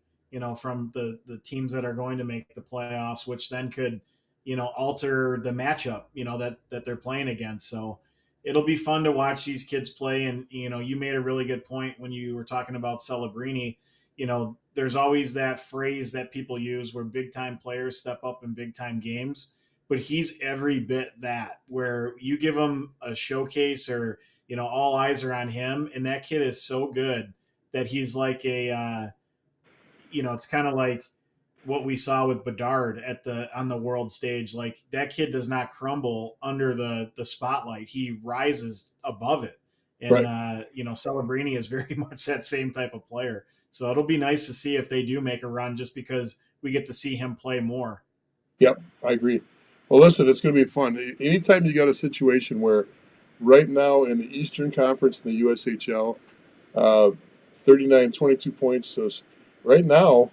from the teams that are going to make the playoffs, which then could, alter the matchup, that they're playing against. So it'll be fun to watch these kids play. And, you made a really good point when you were talking about Celebrini. There's always that phrase that people use where big time players step up in big time games, but he's every bit that, where you give him a showcase or, all eyes are on him. And that kid is so good that he's like it's kind of like what we saw with Bedard on the world stage. Like that kid does not crumble under the spotlight. He rises above it. And, Right. Celebrini is very much that same type of player. So it'll be nice to see if they do make a run just because we get to see him play more. Yep, I agree. Well, listen, it's going to be fun. Anytime you got a situation where right now in the Eastern Conference in the USHL, 39, 22 points. So right now,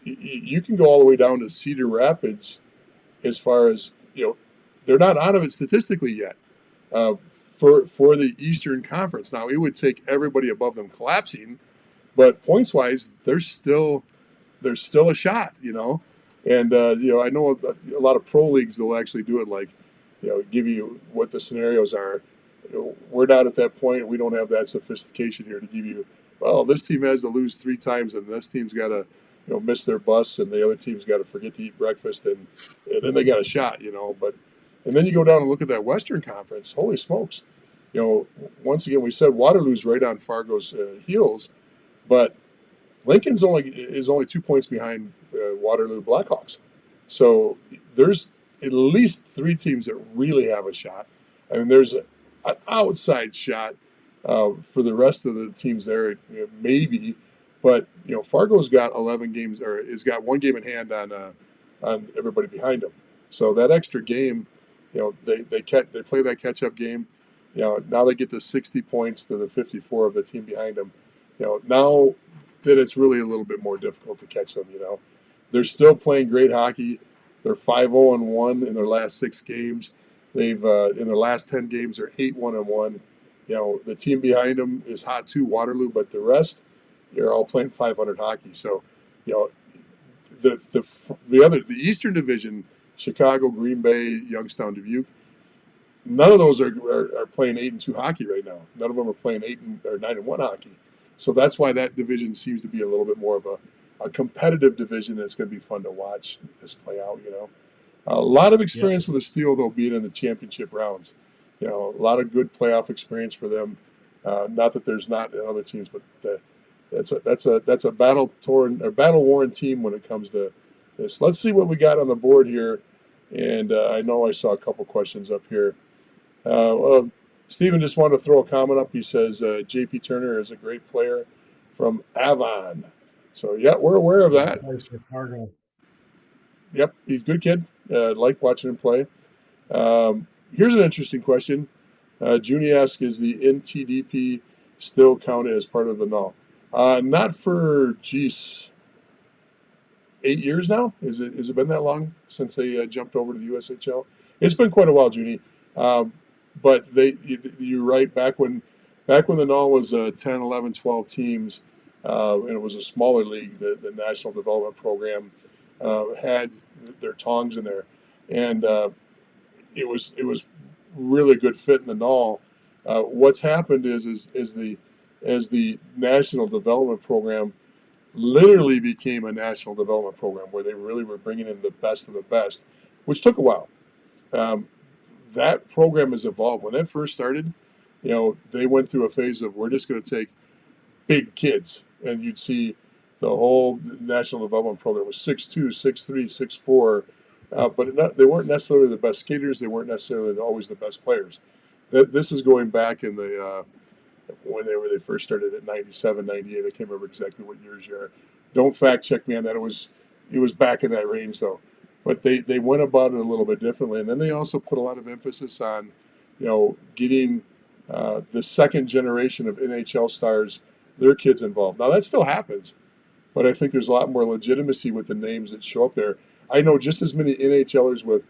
you can go all the way down to Cedar Rapids as far as, they're not out of it statistically yet for the Eastern Conference. Now, it would take everybody above them collapsing, but points-wise, there's still a shot, And, I know a lot of pro leagues, they'll actually do it like, give you what the scenarios are. We're not at that point. We don't have that sophistication here to give you, well, this team has to lose 3 times and this team's got to, miss their bus and the other team's got to forget to eat breakfast and then they got a shot, But, and then you go down and look at that Western Conference. Holy smokes. Once again, we said Waterloo's right on Fargo's heels, but Lincoln's is only 2 points behind Waterloo Blackhawks. So there's at least 3 teams that really have a shot. I mean, there's an outside shot for the rest of the teams there, maybe. But Fargo's got 11 games, or has got 1 game in hand on everybody behind them. So that extra game, they play that catch up game. Now they get to 60 points to the 54 of the team behind them. Now that it's really a little bit more difficult to catch them. They're still playing great hockey. They're 5-0-1 in their last 6 games. They've in their last 10 games they're 8-1-1. The team behind them is hot too, Waterloo, but the rest they're all playing 500 hockey. So, the Eastern Division, Chicago, Green Bay, Youngstown, Dubuque, none of those are playing 8-2 hockey right now. None of them are playing 9-1 hockey. So that's why that division seems to be a little bit more of a competitive division that's going to be fun to watch this play out, A lot of experience with the Steel, though, being in the championship rounds. A lot of good playoff experience for them. Not that there's not in other teams, but that's a battle-worn team when it comes to this. Let's see what we got on the board here And I know I saw a couple questions up here. Well, Stephen just wanted to throw a comment up. He says J.P. Turner is a great player from Avon. So, yeah, we're aware of that. Yep, he's a good kid. Like watching him play. Here's an interesting question. Junie asks, is the NTDP still counted as part of the null? Not for, geez, 8 years now. Has it been that long since they jumped over to the USHL? It's been quite a while, Junie. But you're right. Back when the null was 10, 11, 12 teams, and it was a smaller league, the National Development Program had their tongs in there, and it was really a good fit in the null. What's happened is as the National Development Program literally became a national development program where they really were bringing in the best of the best, which took a while. That program has evolved. When that first started, they went through a phase of we're just going to take big kids, and you'd see the whole national development program was 6'2", 6'3", 6'4", but they weren't necessarily the best skaters. They weren't necessarily always the best players. This is going back in the when they first started at 97, 98. I can't remember exactly what years you are. Don't fact check me on that. It was back in that range though. But they went about it a little bit differently, and then they also put a lot of emphasis on, getting the second generation of NHL stars, their kids involved. Now that still happens, but I think there's a lot more legitimacy with the names that show up there. I know just as many NHLers with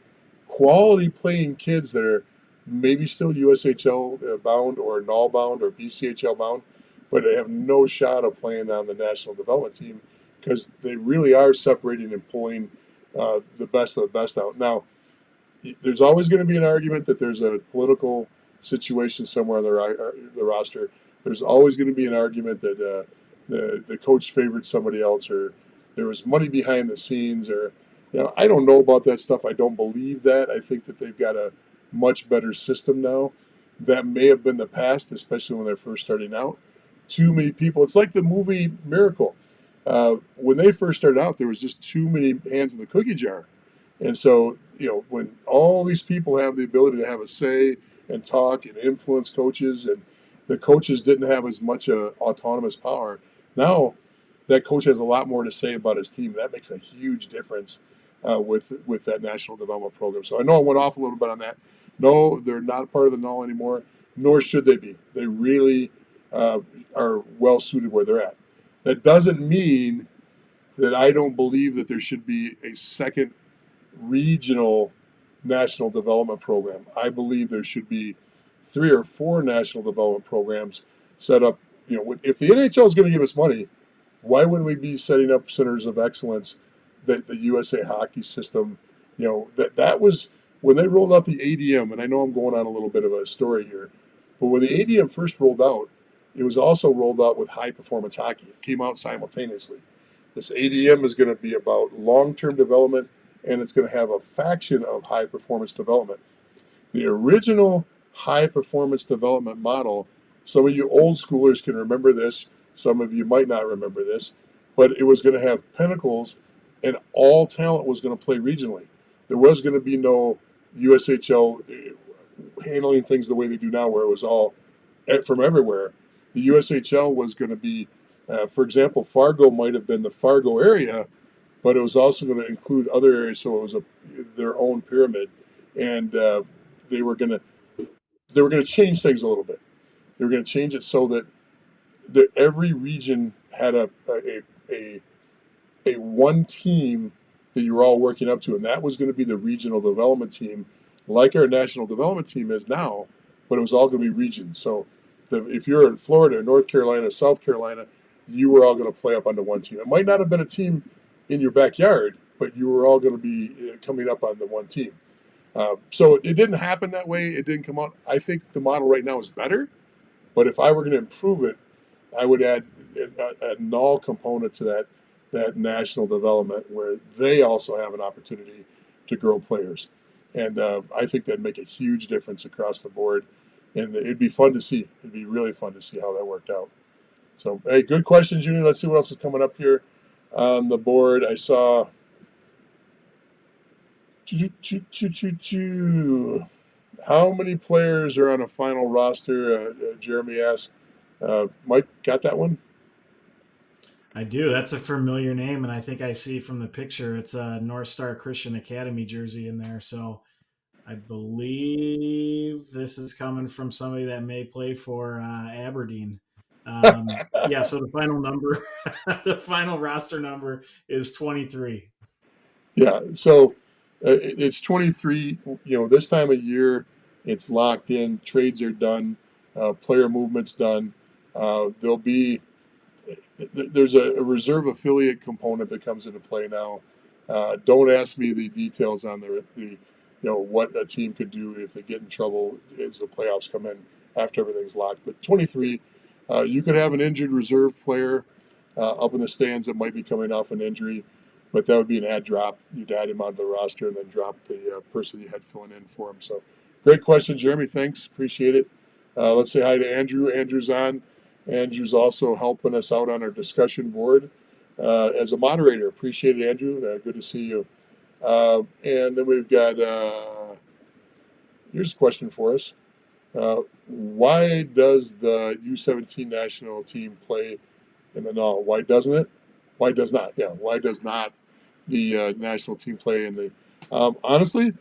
quality playing kids that are maybe still USHL bound or NOL bound or BCHL bound, but they have no shot of playing on the national development team because they really are separating and pulling the best of the best out. Now, there's always going to be an argument that there's a political situation somewhere on the roster. There's always going to be an argument that the coach favored somebody else, or there was money behind the scenes, or I don't know about that stuff. I don't believe that. I think that they've got a much better system now. That may have been the past, especially when they're first starting out. Too many people. It's like the movie Miracle. When they first started out, there was just too many hands in the cookie jar. And so, when all these people have the ability to have a say and talk and influence coaches, and the coaches didn't have as much autonomous power, now that coach has a lot more to say about his team. That makes a huge difference with that national development program. So I know I went off a little bit on that. No, they're not part of the null anymore, nor should they be. They really are well suited where they're at. That doesn't mean that I don't believe that there should be a second regional national development program. I believe there should be 3 or 4 national development programs set up. If the NHL is going to give us money, why wouldn't we be setting up centers of excellence? That the USA hockey system, that was when they rolled out the ADM, and I know I'm going on a little bit of a story here, but when the ADM first rolled out, it was also rolled out with high performance hockey. It came out simultaneously. This ADM is going to be about long-term development, and it's going to have a faction of high performance development. The original high performance development model, some of you old schoolers can remember this, some of you might not remember this, but it was going to have pinnacles, and all talent was going to play regionally. There was going to be no USHL handling things the way they do now, where it was all from everywhere. The USHL was going to be, for example, Fargo might have been the Fargo area, but it was also going to include other areas, so it was their own pyramid, and they were going to change things a little bit. They were going to change it so that every region had a one team that you were all working up to, and that was going to be the regional development team, like our national development team is now, but it was all going to be regions. So if you're in Florida, North Carolina, South Carolina, you were all going to play up onto one team. It might not have been a team in your backyard, but you were all going to be coming up on the one team. So it didn't happen that way. It didn't come out. I think the model right now is better, but if I were going to improve it, I would add a null component to that national development where they also have an opportunity to grow players. And I think that'd make a huge difference across the board. And it'd be fun to see. It'd be really fun to see how that worked out. So, hey, good question, Junie. Let's see what else is coming up here on the board. I saw How many players are on a final roster? Jeremy asked. Mike, got that one? I do. That's a familiar name, and I think I see from the picture it's a North Star Christian Academy jersey in there. So I believe this is coming from somebody that may play for Aberdeen. Yeah. So the final number, the final roster number is 23. Yeah. So it's 23. This time of year, it's locked in. Trades are done. Player movements done. There'll be there's a reserve affiliate component that comes into play now. Don't ask me the details on the what a team could do if they get in trouble as the playoffs come in after everything's locked. But 23, you could have an injured reserve player up in the stands that might be coming off an injury, but that would be an add drop. You'd add him onto the roster and then drop the person you had filling in for him. So, great question, Jeremy. Thanks, appreciate it. Let's say hi to Andrew. Andrew's on. Andrew's also helping us out on our discussion board as a moderator. Appreciate it, Andrew. Good to see you. And then we've got here's a question for us. Why does the U17 national team play in the NAL? Why doesn't it? Why does not? Yeah, why does not the national team play in the? Honestly,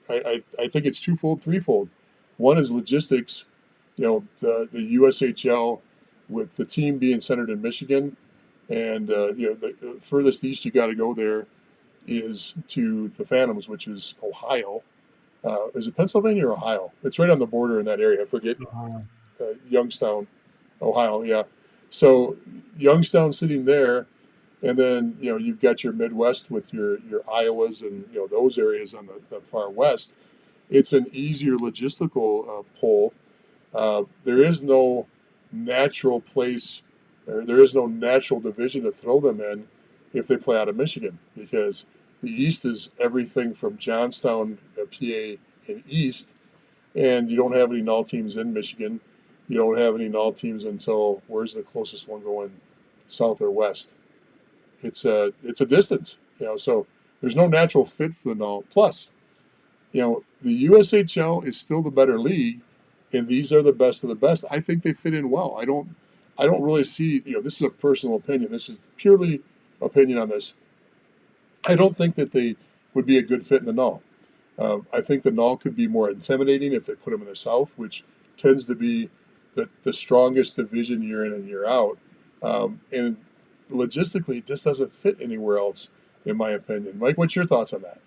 I think it's twofold, threefold. One is logistics. The USHL with the team being centered in Michigan, and the furthest east you got to go there is to the Phantoms, which is Ohio. Is it Pennsylvania or Ohio? It's right on the border in that area. I forget. Youngstown, Ohio. Yeah. So Youngstown sitting there, and then you've got your Midwest with your Iowas and those areas on the far west. It's an easier logistical pull. There is no natural place, or there is no natural division to throw them in if they play out of Michigan, because the East is everything from Johnstown, PA, and East, and you don't have any null teams in Michigan. You don't have any null teams until where's the closest one going, south or west? It's a distance, so there's no natural fit for the null. Plus, the USHL is still the better league, and these are the best of the best. I think they fit in well. I don't really see. This is a personal opinion. This is purely opinion on this. I don't think that they would be a good fit in the null. I think the null could be more intimidating if they put them in the South, which tends to be the strongest division year in and year out. And logistically, it just doesn't fit anywhere else, in my opinion. Mike, what's your thoughts on that?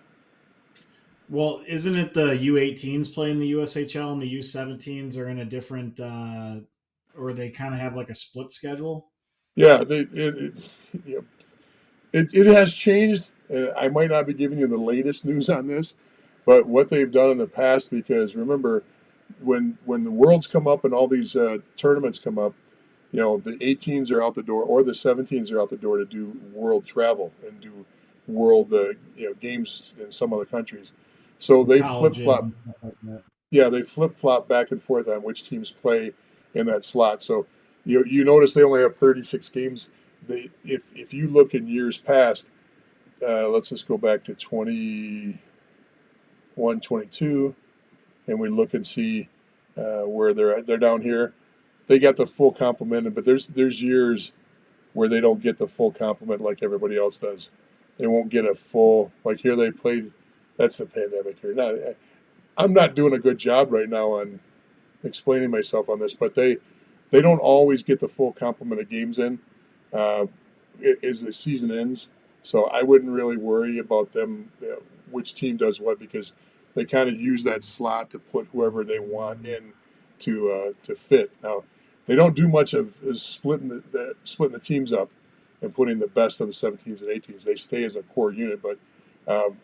Well, isn't it the U18s playing the USHL and the U17s are in a different, or they kind of have like a split schedule? Yeah, it has changed. And I might not be giving you the latest news on this, but what they've done in the past, because remember, when the worlds come up and all these tournaments come up, the 18s are out the door or the 17s are out the door to do world travel and do world games in some other countries. So they flip Colleges flop. and stuff like that. Yeah, they flip flop back and forth on which teams play in that slot. So you notice they only have 36 games. If you look in years past, let's just go back to 21, 22, and we look and see where they're at. They're down here. They got the full complement, but there's years where they don't get the full complement like everybody else does. They won't get a full, like here they played. That's the pandemic here. I'm not doing a good job right now on explaining myself on this, but they don't always get the full complement of games in uh, as the season ends. So I wouldn't really worry about them, which team does what, because they kind of use that slot to put whoever they want in to fit. Now they don't do much of is splitting splitting the teams up and putting the best of the 17s and 18s. They stay as a core unit, but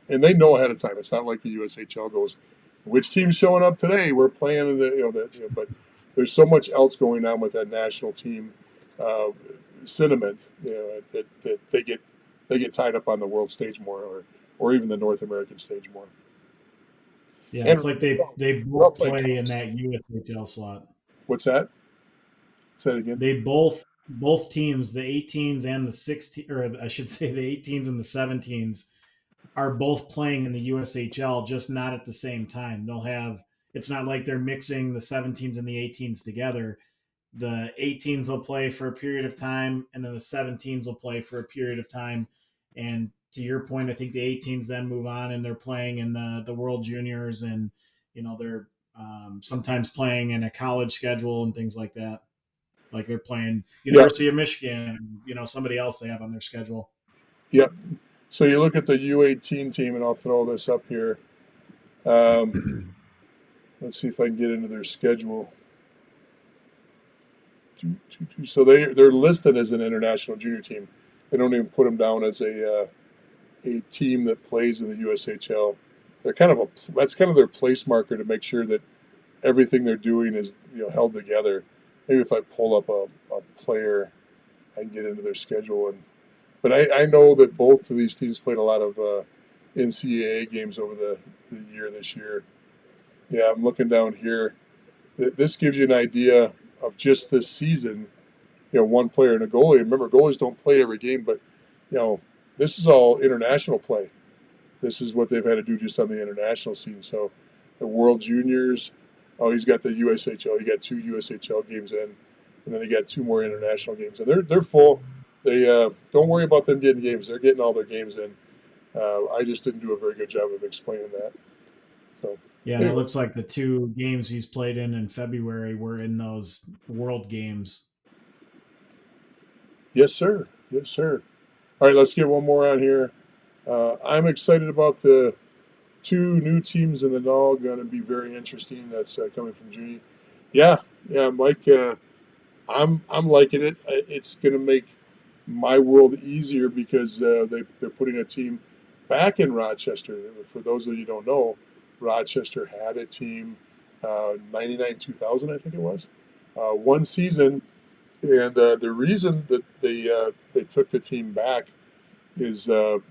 and they know ahead of time. It's not like the USHL goes, which team's showing up today? We're playing in but there's so much else going on with that national team uh, sentiment, that they get tied up on the world stage more, or even the North American stage more. Yeah, And it's like they we're all both playing play in college. that USHL slot. What's that? Say it again. They both teams, the 18s and the 16, or I should say the 18s and the 17s, are both playing in the USHL, just not at the same time. They'll have, it's not like they're mixing the 17s and the 18s together. The 18s will play for a period of time, and then the 17s will play for a period of time. And to your point, I think the 18s then move on and they're playing in the World Juniors, and they're sometimes playing in a college schedule and things like that. Like they're playing Yep. University of Michigan, somebody else they have on their schedule. Yep. So you look at the U18 team, and I'll throw this up here. Let's see if I can get into their schedule. So they're listed as an international junior team. They don't even put them down as a team that plays in the USHL. They're that's kind of their place marker to make sure that everything they're doing is held together. Maybe if I pull up a player, I can get into their schedule. But I know that both of these teams played a lot of NCAA games over the year this year. Yeah, I'm looking down here. This gives you an idea of just this season. One player and a goalie. Remember, goalies don't play every game, but this is all international play. This is what they've had to do just on the international scene. So the World Juniors. Oh, he's got the USHL. He got 2 USHL games in, and then he got 2 more international games, and they're full. They don't worry about them getting games. They're getting all their games in. I just didn't do a very good job of explaining that. So yeah, and it looks like the 2 games he's played in February were in those World Games. Yes, sir. Yes, sir. All right, let's get one more on here. I'm excited about the 2 new teams in the NAL. Going to be very interesting. That's coming from Junie. Yeah, Mike. I'm liking it. It's going to make my world easier because they're putting a team back in Rochester. For those of you who don't know, Rochester had a team 99 2000, I think it was, one season. And the reason that they took the team back is the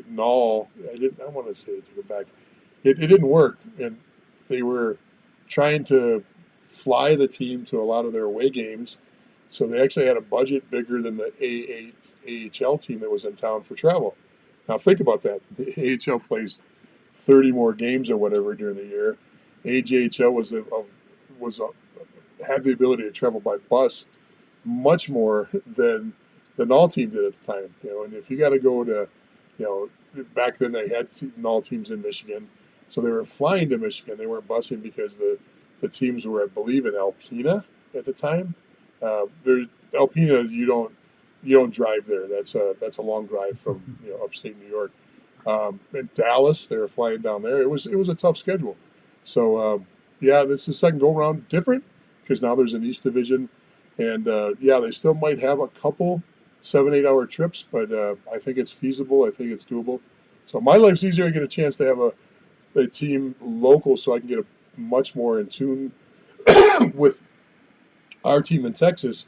NAL. I want to say they took it back. It didn't work, and they were trying to fly the team to a lot of their away games. So they actually had a budget bigger than the AHL team that was in town for travel. Now think about that. The AHL plays 30 more games or whatever during the year. AJHL had the ability to travel by bus much more than the NAL team did at the time. And if you got to go to, back then they had NAL teams in Michigan, so they were flying to Michigan. They weren't busing because the teams were, I believe, in Alpena at the time. Alpena, you don't drive there. That's a long drive from upstate New York. In Dallas, they were flying down there. It was a tough schedule. So this is second go around different because now there's an East Division, and they still might have a couple 7-8 hour trips, but I think it's feasible. I think it's doable. So my life's easier. I get a chance to have a team local, so I can get much more in tune with our team in Texas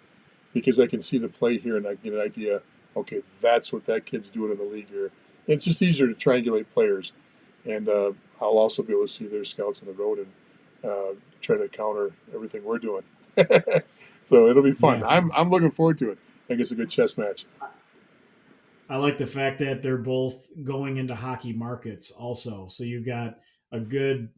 because I can see the play here and I get an idea. Okay, that's what that kid's doing in the league here. And it's just easier to triangulate players, and I'll also be able to see their scouts on the road and try to counter everything we're doing. So it'll be fun. Yeah. I'm looking forward to it. I think it's a good chess match. I like the fact that they're both going into hockey markets also. So you've got a good,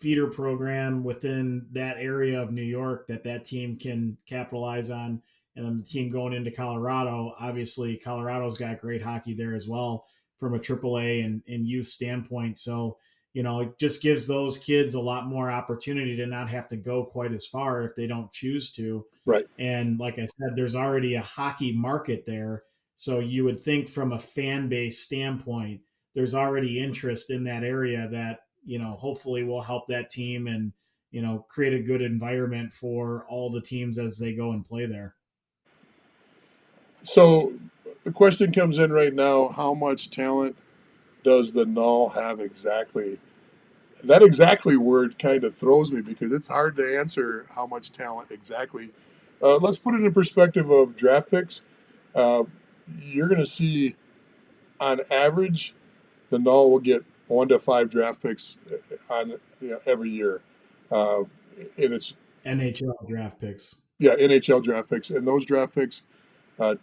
feeder program within that area of New York that team can capitalize on. And then the team going into Colorado, obviously Colorado's got great hockey there as well from a AAA and youth standpoint. So, it just gives those kids a lot more opportunity to not have to go quite as far if they don't choose to. Right. And like I said, there's already a hockey market there. So you would think from a fan base standpoint, there's already interest in that area that, hopefully will help that team and, create a good environment for all the teams as they go and play there. So the question comes in right now, how much talent does the NAL have exactly? That exactly word kind of throws me because it's hard to answer how much talent exactly. Let's put it in perspective of draft picks. You're going to see, on average, the NAL will get 1 to 5 draft picks on every year, and it's NHL draft picks. Yeah, NHL draft picks, and those draft picks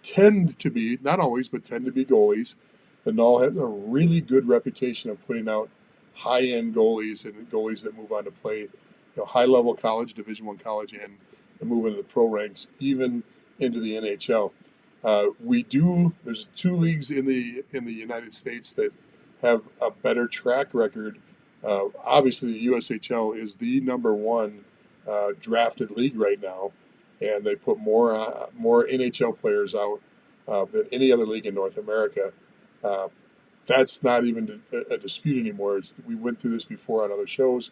tend to be, not always, but tend to be goalies. The Null has a really good reputation of putting out high-end goalies and goalies that move on to play, high-level college, Division I college, and move into the pro ranks, even into the NHL. We do. There's two leagues in the United States that have a better track record. Obviously, the USHL is the number one drafted league right now, and they put more NHL players out than any other league in North America. Uh, that's not even a dispute anymore. We went through this before on other shows.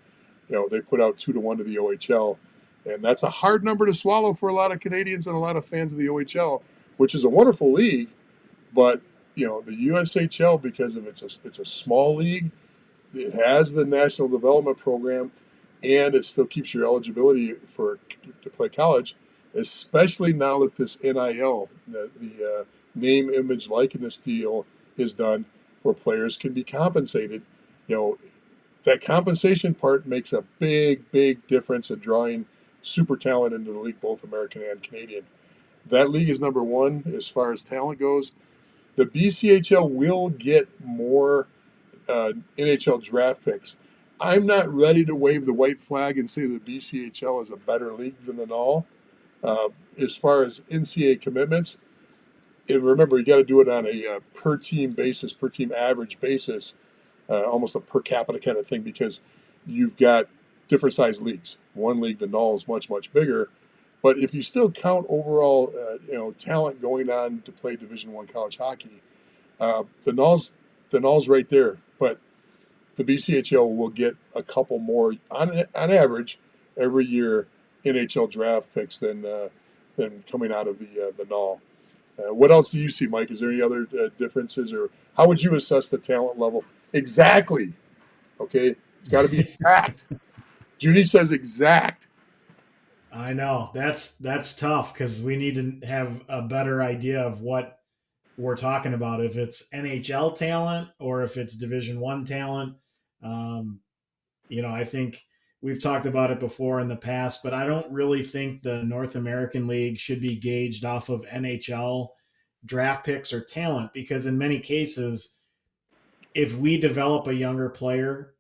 They put out 2-1 to the OHL, and that's a hard number to swallow for a lot of Canadians and a lot of fans of the OHL, which is a wonderful league. But the USHL, because of it's a small league, it has the national development program, and it still keeps your eligibility to play college, especially now that this NIL, the name, image, likeness deal is done, where players can be compensated. That compensation part makes a big difference in drawing super talent into the league, both American and Canadian. That league is number one as far as talent goes. The BCHL will get more NHL draft picks. I'm not ready to wave the white flag and say the BCHL is a better league than the NAL. As far as NCAA commitments, and remember, you got to do it on a per team basis, per team average basis, almost a per capita kind of thing, because you've got different size leagues. One league, the NAL, is much bigger. But if you still count overall, talent going on to play Division I college hockey, the NAL's right there. But the BCHL will get a couple more on average every year NHL draft picks than coming out of the NAL. What else do you see, Mike? Is there any other differences, or how would you assess the talent level? Exactly. Okay, it's got to be exact. Judy says exact. I know that's tough because we need to have a better idea of what we're talking about. If it's NHL talent or if it's Division One talent. Um, I think we've talked about it before in the past, but I don't really think the North American League should be gauged off of NHL draft picks or talent because in many cases, if we develop a younger player,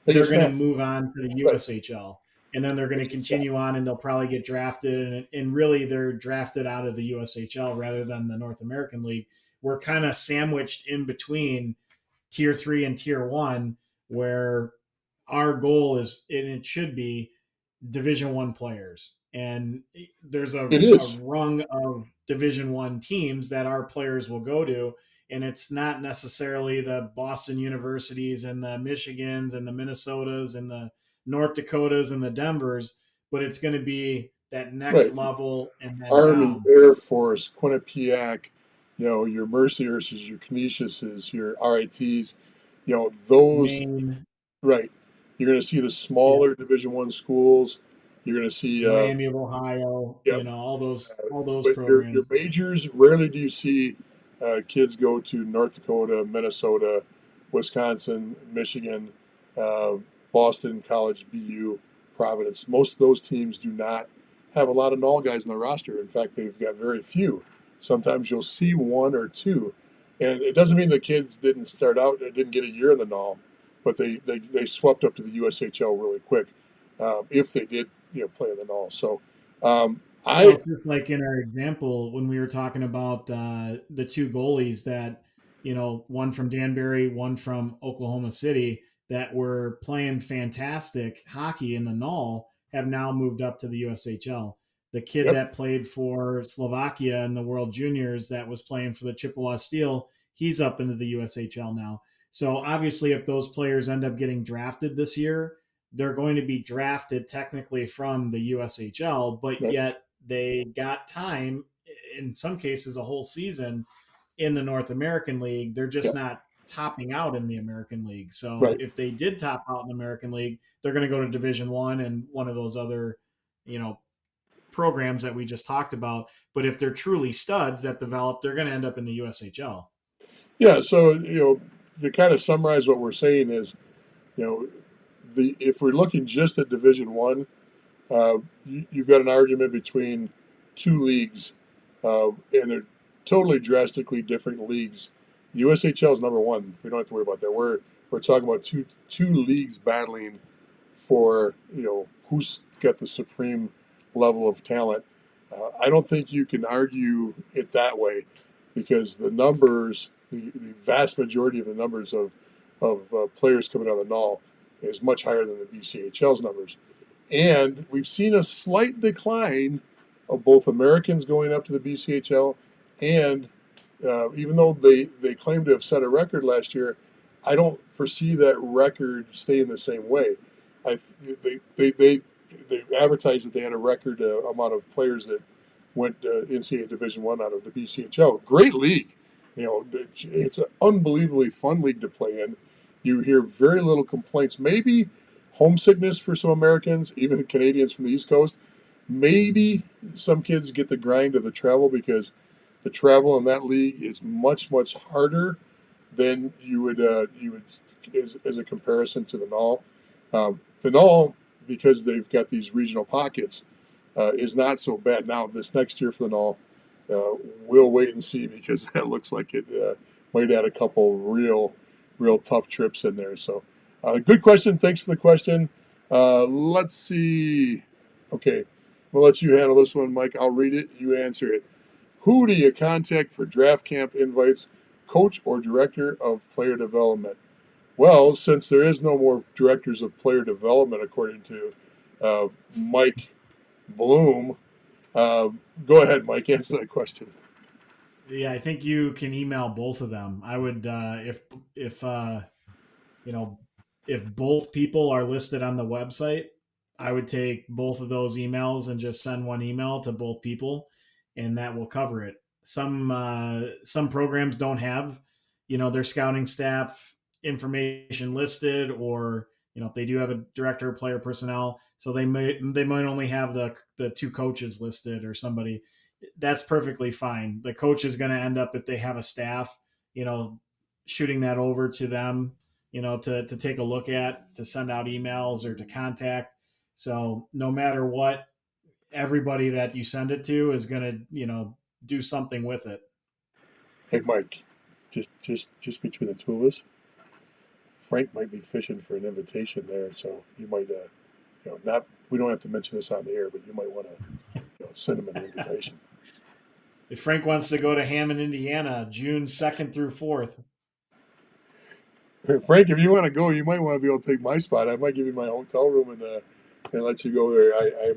they're going to move on to the USHL. And then they're going to continue on and they'll probably get drafted. And really, they're drafted out of the USHL rather than the North American League. We're kind of sandwiched in between tier 3 and tier 1, where our goal is, and it should be, Division One players. And there's a rung of Division One teams that our players will go to. And it's not necessarily the Boston Universities and the Michigans and the Minnesotas and the North Dakotas and the Denvers, but it's going to be that next level and then Army, down. Air Force, Quinnipiac, your Mercyhursts, your Canisiuses, your RITs, those. Maine. Right. You're going to see the smaller Division I schools. You're going to see Miami of Ohio. All those but programs. Your majors. Rarely do you see kids go to North Dakota, Minnesota, Wisconsin, Michigan, Boston College, BU, Providence. Most of those teams do not have a lot of NAL guys in their roster. In fact, they've got very few. Sometimes you'll see one or two, and it doesn't mean the kids didn't start out, didn't get a year in the NAL, but they swept up to the USHL really quick if they did play in the NAL. So just like in our example when we were talking about the two goalies that one from Danbury, one from Oklahoma City that were playing fantastic hockey in the NAL have now moved up to the USHL. The kid that played for Slovakia in the World Juniors that was playing for the Chippewa Steel, he's up into the USHL now. So obviously, if those players end up getting drafted this year, they're going to be drafted technically from the USHL, but yet they got time, in some cases, a whole season in the North American League. They're just not topping out in the American League. So if they did top out in the American League, they're going to go to Division I and one of those other, programs that we just talked about. But if they're truly studs that develop, they're going to end up in the USHL. Yeah. So, to kind of summarize what we're saying is, if we're looking just at Division One, you've got an argument between two leagues, and they're totally drastically different leagues USHL is number one. We don't have to worry about that. We're talking about two leagues battling for who's got the supreme level of talent. I don't think you can argue it that way because the numbers, the vast majority of the numbers of players coming out of the NAL is much higher than the BCHL's numbers. And we've seen a slight decline of both Americans going up to the BCHL, and even though they claim to have set a record last year, I don't foresee that record staying the same way. I they advertised that they had a record amount of players that went NCAA Division One out of the BCHL. Great league, it's an unbelievably fun league to play in. You hear very little complaints. Maybe homesickness for some Americans, even Canadians from the East Coast. Maybe some kids get the grind of the travel because the travel in that league is much harder than you would as a comparison to the NAL. The NAL, because they've got these regional pockets, is not so bad. Now this next year for the NAL, we'll wait and see because that looks like it might add a couple real tough trips in there. So good question. Thanks for the question. Let's see. Okay, we'll let you handle this one, Mike. I'll read it. You answer it. Who do you contact for draft camp invites, coach or director of player development? Well, since there is no more directors of player development, according to Mike Bloom, go ahead, Mike, answer that question. Yeah, I think you can email both of them. I would, if if both people are listed on the website, I would take both of those emails and just send one email to both people, and that will cover it. Some programs don't have, their scouting staff information listed, or if they do have a director of player personnel, so they might only have the two coaches listed or somebody. That's perfectly fine. The coach is going to end up, if they have a staff, shooting that over to them, to take a look at, to send out emails or to contact. So no matter what, everybody that you send it to is going to, do something with it. Hey, Mike, just between the two of us, Frank might be fishing for an invitation there, so you might, not. We don't have to mention this on the air, but you might want to send him an invitation. If Frank wants to go to Hammond, Indiana, June 2nd through 4th. Frank, if you want to go, you might want to be able to take my spot. I might give you my hotel room and let you go there. I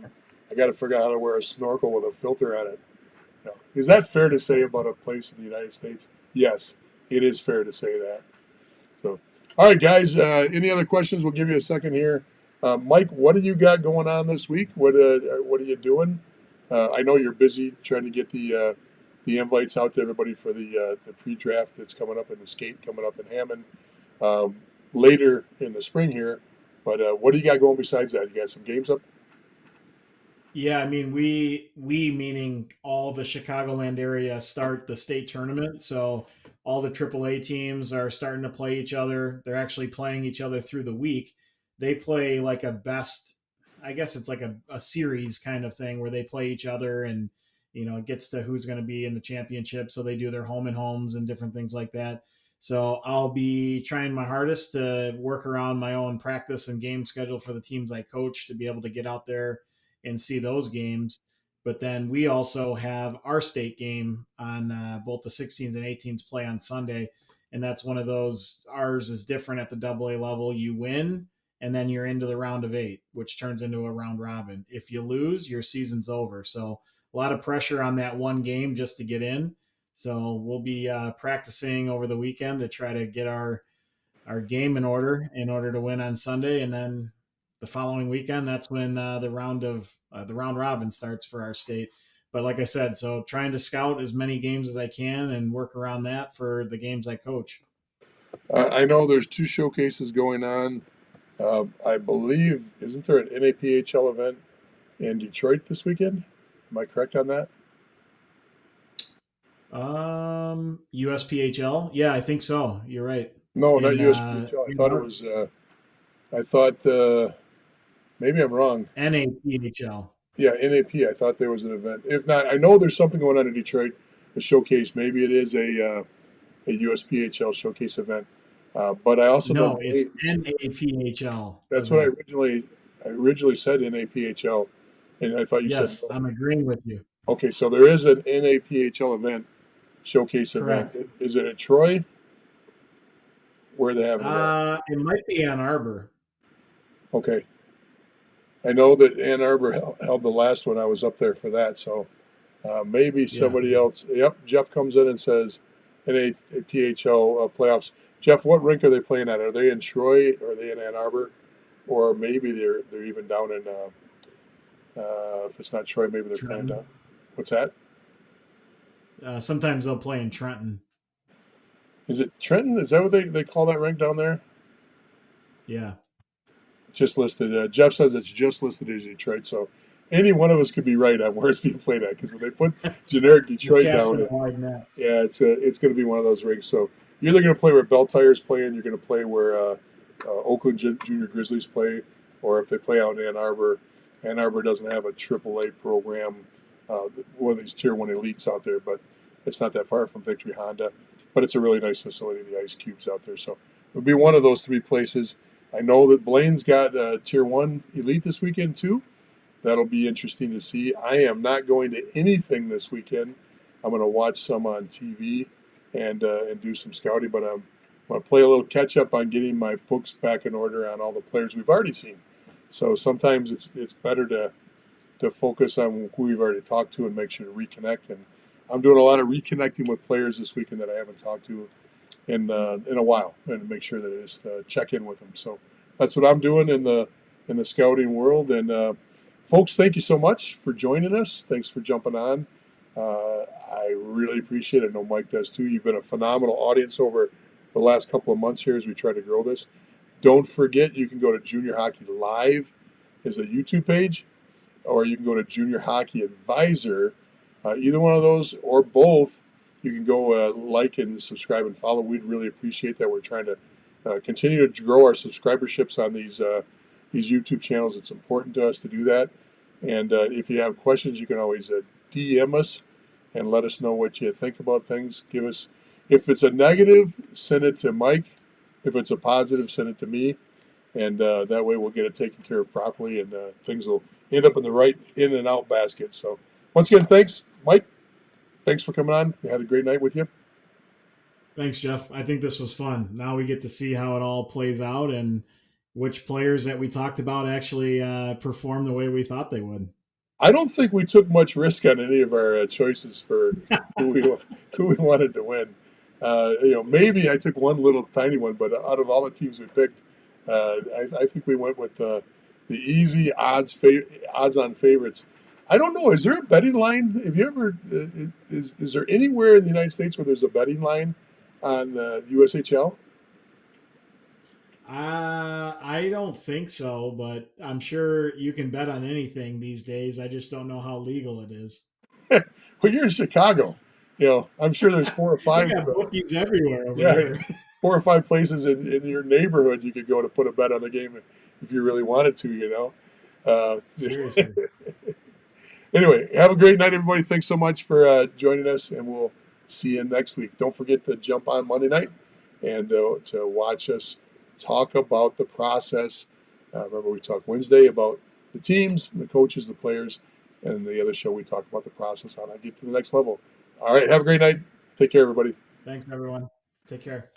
got to figure out how to wear a snorkel with a filter on it. Is that fair to say about a place in the United States? Yes, it is fair to say that. So, all right, guys. Any other questions? We'll give you a second here. Mike, what do you got going on this week? What are you doing? I know you're busy trying to get the invites out to everybody for the pre-draft that's coming up, and the skate coming up in Hammond later in the spring here. But what do you got going besides that? You got some games up? Yeah, I mean, we meaning all the Chicagoland area start the state tournament. So all the AAA teams are starting to play each other. They're actually playing each other through the week. They play like a best, I guess it's like a series kind of thing where they play each other, and it gets to who's going to be in the championship. So they do their home and homes and different things like that. So I'll be trying my hardest to work around my own practice and game schedule for the teams I coach to be able to get out there and see those games. But then we also have our state game on both the 16s and 18s play on Sunday. And that's one of those, ours is different at the AA level. You win, and then you're into the round of 8, which turns into a round robin. If you lose, your season's over. So a lot of pressure on that one game just to get in. So we'll be practicing over the weekend to try to get our game in order to win on Sunday, and then the following weekend, that's when the round robin starts for our state. But like I said, so trying to scout as many games as I can and work around that for the games I coach. I know there's 2 showcases going on. I believe, isn't there an NAPHL event in Detroit this weekend? Am I correct on that? USPHL, yeah, I think so. You're right. No, not In USPHL. I thought it was. I thought maybe I'm wrong. NAPHL. Yeah, NAP. I thought there was an event. If not, I know there's something going on in Detroit, a showcase. Maybe it is a USPHL showcase event. But I also know No, it's NAPHL that's what event. I originally said NAPHL, and I thought you said Yes, no. I'm agreeing with you. Okay, so there is an NAPHL event, showcase event. Correct. Is it at Troy? Where are they having it at? It might be Ann Arbor. Okay, I know that Ann Arbor held the last one. I was up there for that, so maybe Yeah. somebody else. Yep, Jeff comes in and says NAPHL playoffs. Jeff, what rink are they playing at? Are they in Troy? Or are they in Ann Arbor? Or maybe they're even down in. If it's not Troy, maybe they're playing Trenton. down. What's that? Sometimes they'll play in Trenton. Is it Trenton? Is that what they call that rink down there? Yeah. Just listed. Jeff says it's just listed as Detroit. So any one of us could be right on where it's being played at because when they put generic You're Detroit casting down, a wide net. yeah, it's going to be one of those rinks. So you're either going to play where Bell Tire's playing, you're going to play where Oakland Junior Grizzlies play, or if they play out in Ann Arbor. Ann Arbor doesn't have a AAA program, one of these Tier 1 elites out there, but it's not that far from Victory Honda. But it's a really nice facility, the Ice Cubes out there. So it would be one of those three places. I know that Blaine's got Tier 1 elite this weekend, too. That'll be interesting to see. I am not going to anything this weekend. I'm going to watch some on TV and do some scouting, but I'm going to play a little catch up on getting my books back in order on all the players we've already seen. So sometimes it's better to focus on who we've already talked to and make sure to reconnect. And I'm doing a lot of reconnecting with players this weekend that I haven't talked to in a while, and make sure that I just check in with them. So that's what I'm doing in the scouting world. And folks, thank you so much for joining us. Thanks for jumping on. I really appreciate it. I know Mike does too. You've been a phenomenal audience over the last couple of months here as we try to grow this. Don't forget, you can go to Junior Hockey Live, is a YouTube page, or you can go to Junior Hockey Advisor. Either one of those or both, you can go like and subscribe and follow. We'd really appreciate that. We're trying to continue to grow our subscriberships on these YouTube channels. It's important to us to do that. And if you have questions, you can always DM us and let us know what you think about things. Give us, if it's a negative, send it to Mike. If it's a positive, send it to me. And that way we'll get it taken care of properly, and things will end up in the right in and out basket. So once again, thanks, Mike. Thanks for coming on. We had a great night with you. Thanks, Jeff. I think this was fun. Now we get to see how it all plays out and which players that we talked about actually perform the way we thought they would. I don't think we took much risk on any of our choices for who we wanted to win. Maybe I took one little tiny one, but out of all the teams we picked, I think we went with the easy odds-on favorites. I don't know. Is there a betting line? Have you ever? Is there anywhere in the United States where there's a betting line on the USHL? I don't think so, but I'm sure you can bet on anything these days. I just don't know how legal it is. Well, you're in Chicago. I'm sure there's four or We five. got bookies everywhere over Yeah, here. 4 or 5 places in your neighborhood you could go to put a bet on the game if you really wanted to. Seriously. Anyway, have a great night, everybody. Thanks so much for joining us, and we'll see you next week. Don't forget to jump on Monday night and to watch us talk about the process. Remember, we talk Wednesday about the teams, the coaches, the players, and the other show we talk about the process on. I get to the next level. All right, have a great night. Take care, everybody. Thanks, everyone. Take care.